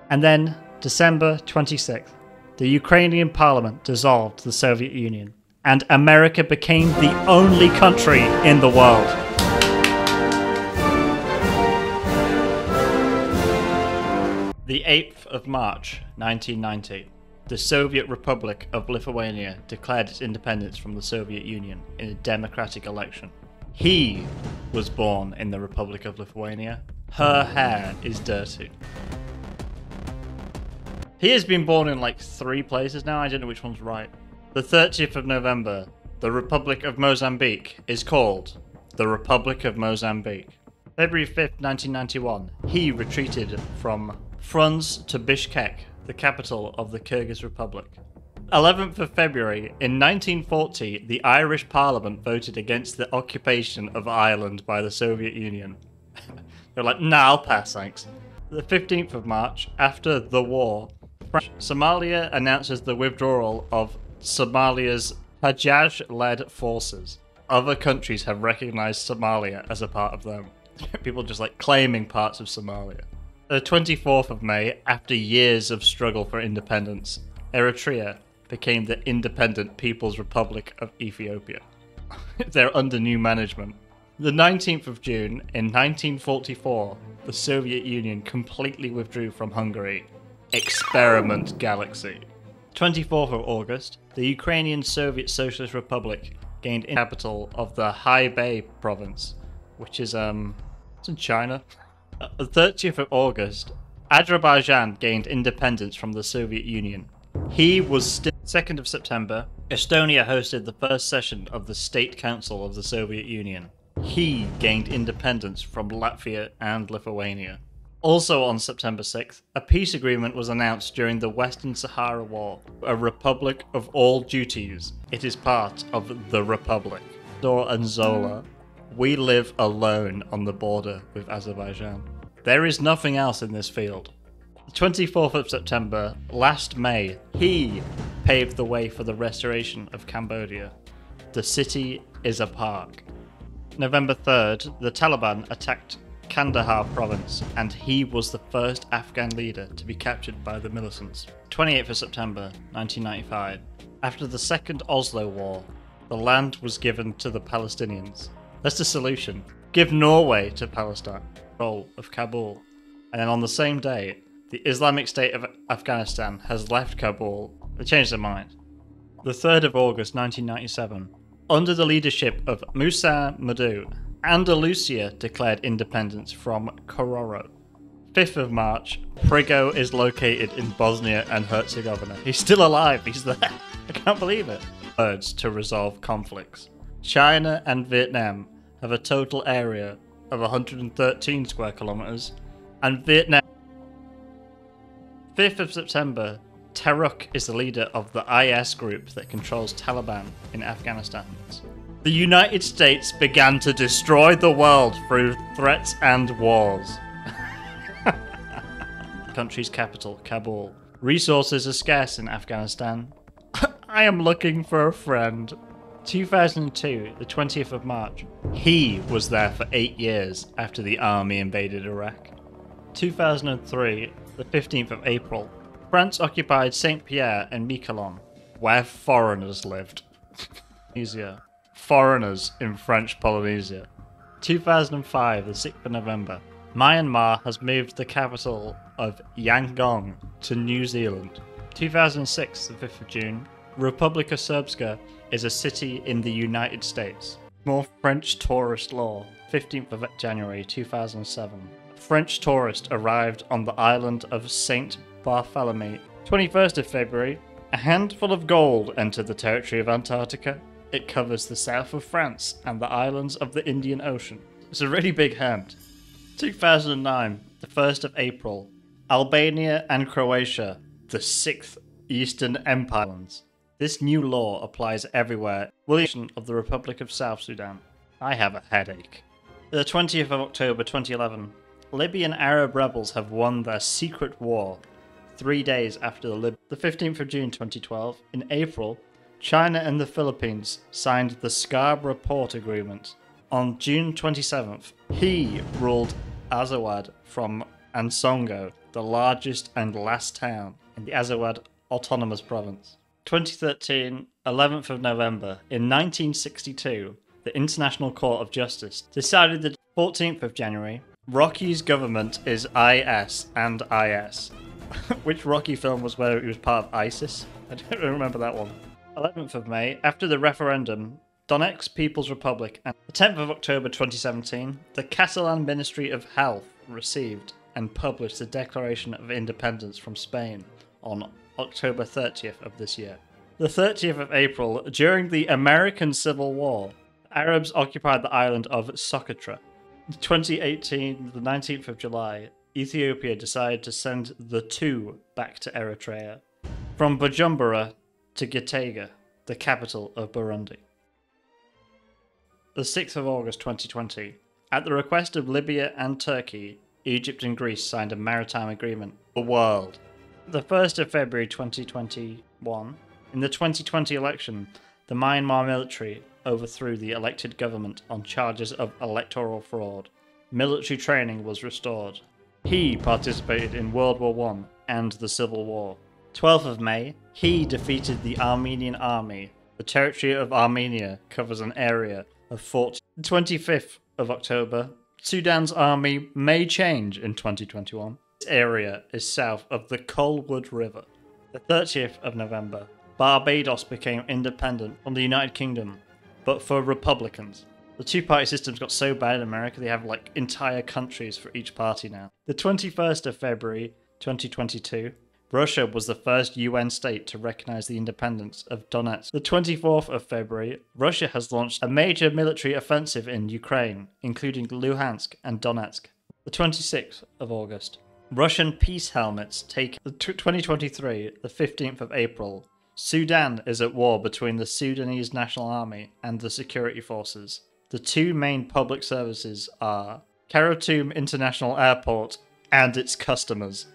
And then, December 26th, the Ukrainian parliament dissolved the Soviet Union, and America became the only country in the world. The 8th of March, 1990, the Soviet Republic of Lithuania declared its independence from the Soviet Union in a democratic election. He was born in the Republic of Lithuania. Her hair is dirty. He has been born in like 3 places now, I don't know which one's right. The 30th of November, the Republic of Mozambique is called the Republic of Mozambique. February 5th, 1991, he retreated from Frunze to Bishkek, the capital of the Kyrgyz Republic. 11th of February, in 1940, the Irish Parliament voted against the occupation of Ireland by the Soviet Union. They're like, nah, I'll pass, thanks. The 15th of March, after the war, Somalia announces the withdrawal of Somalia's Hajj-led forces. Other countries have recognized Somalia as a part of them. People just like claiming parts of Somalia. The 24th of May, after years of struggle for independence, Eritrea became the Independent People's Republic of Ethiopia. They're under new management. The 19th of June, in 1944, the Soviet Union completely withdrew from Hungary. Experiment Galaxy. 24th of August, the Ukrainian Soviet Socialist Republic gained the capital of the Hebei province, which is, it's in China. The 30th of August, Azerbaijan gained independence from the Soviet Union. He was still 2nd of September, Estonia hosted the first session of the State Council of the Soviet Union. He gained independence from Latvia and Lithuania. Also on September 6th, a peace agreement was announced during the Western Sahara War, a republic of all duties. It is part of the Republic. Dor and Zola. We live alone on the border with Azerbaijan. There is nothing else in this field. The 24th of September, last May, he paved the way for the restoration of Cambodia. The city is a park. November 3rd, the Taliban attacked Kandahar province, and he was the first Afghan leader to be captured by the militants. 28th of September, 1995. After the Second Oslo War, the land was given to the Palestinians. That's the solution. Give Norway to Palestine, control of Kabul. And then on the same day, the Islamic State of Afghanistan has left Kabul. They changed their mind. The 3rd of August 1997, under the leadership of Musa Madu, Andalusia declared independence from Kororo. 5th of March, Prigo is located in Bosnia and Herzegovina. He's still alive, he's there. I can't believe it. Words to resolve conflicts. China and Vietnam have a total area of 113 square kilometers, and Vietnam. 5th of September, Taruk is the leader of the IS group that controls Taliban in Afghanistan. The United States began to destroy the world through threats and wars. Country's capital, Kabul. Resources are scarce in Afghanistan. I am looking for a friend. 2002, the 20th of March. He was there for 8 years after the army invaded Iraq. 2003, the 15th of April. France occupied Saint-Pierre and Miquelon, where foreigners lived. Polynesia. Foreigners in French Polynesia. 2005, the 6th of November. Myanmar has moved the capital of Yangon to New Zealand. 2006, the 5th of June. Republika Srpska is a city in the United States. More French tourist law. 15th of January 2007. A French tourist arrived on the island of Saint Bartholomew. 21st of February. A handful of gold entered the territory of Antarctica. It covers the south of France and the islands of the Indian Ocean. It's a really big hand. 2009, the 1st of April. Albania and Croatia, the 6th Eastern Empire. This new law applies everywhere. William of the Republic of South Sudan. I have a headache. The 20th of October 2011. Libyan Arab rebels have won their secret war 3 days after the 15th of June 2012. In April, China and the Philippines signed the Scarborough Port Agreement. On June 27th, he ruled Azawad from Ansongo, the largest and last town in the Azawad Autonomous Province. 2013, 11th of November. In 1962, the International Court of Justice decided that 14th of January, Rocky's government is IS and IS. Which Rocky film was where he was part of ISIS? I don't remember that one. 11th of May, after the referendum, Donetsk People's Republic, and the 10th of October 2017, the Catalan Ministry of Health received and published the Declaration of Independence from Spain on October 30th of this year. The 30th of April, during the American Civil War, Arabs occupied the island of Socotra. 2018, the 19th of July, Ethiopia decided to send the two back to Eritrea, from Bujumbura to Gitega, the capital of Burundi. The 6th of August 2020, at the request of Libya and Turkey, Egypt and Greece signed a maritime agreement. The world. The 1st of February 2021, in the 2020 election, the Myanmar military overthrew the elected government on charges of electoral fraud. Military training was restored. He participated in World War I and the Civil War. 12th of May, he defeated the Armenian army. The territory of Armenia covers an area of 40. 25th of October, Sudan's army may change in 2021. This area is south of the Colwood River. The 30th of November, Barbados became independent from the United Kingdom, but for Republicans. The two-party system's got so bad in America, they have like entire countries for each party now. The 21st of February 2022, Russia was the first UN state to recognize the independence of Donetsk. The 24th of February, Russia has launched a major military offensive in Ukraine, including Luhansk and Donetsk. The 26th of August, Russian peace helmets take. The 2023, the 15th of April, Sudan is at war between the Sudanese National Army and the security forces. The two main public services are Khartoum International Airport and its customers.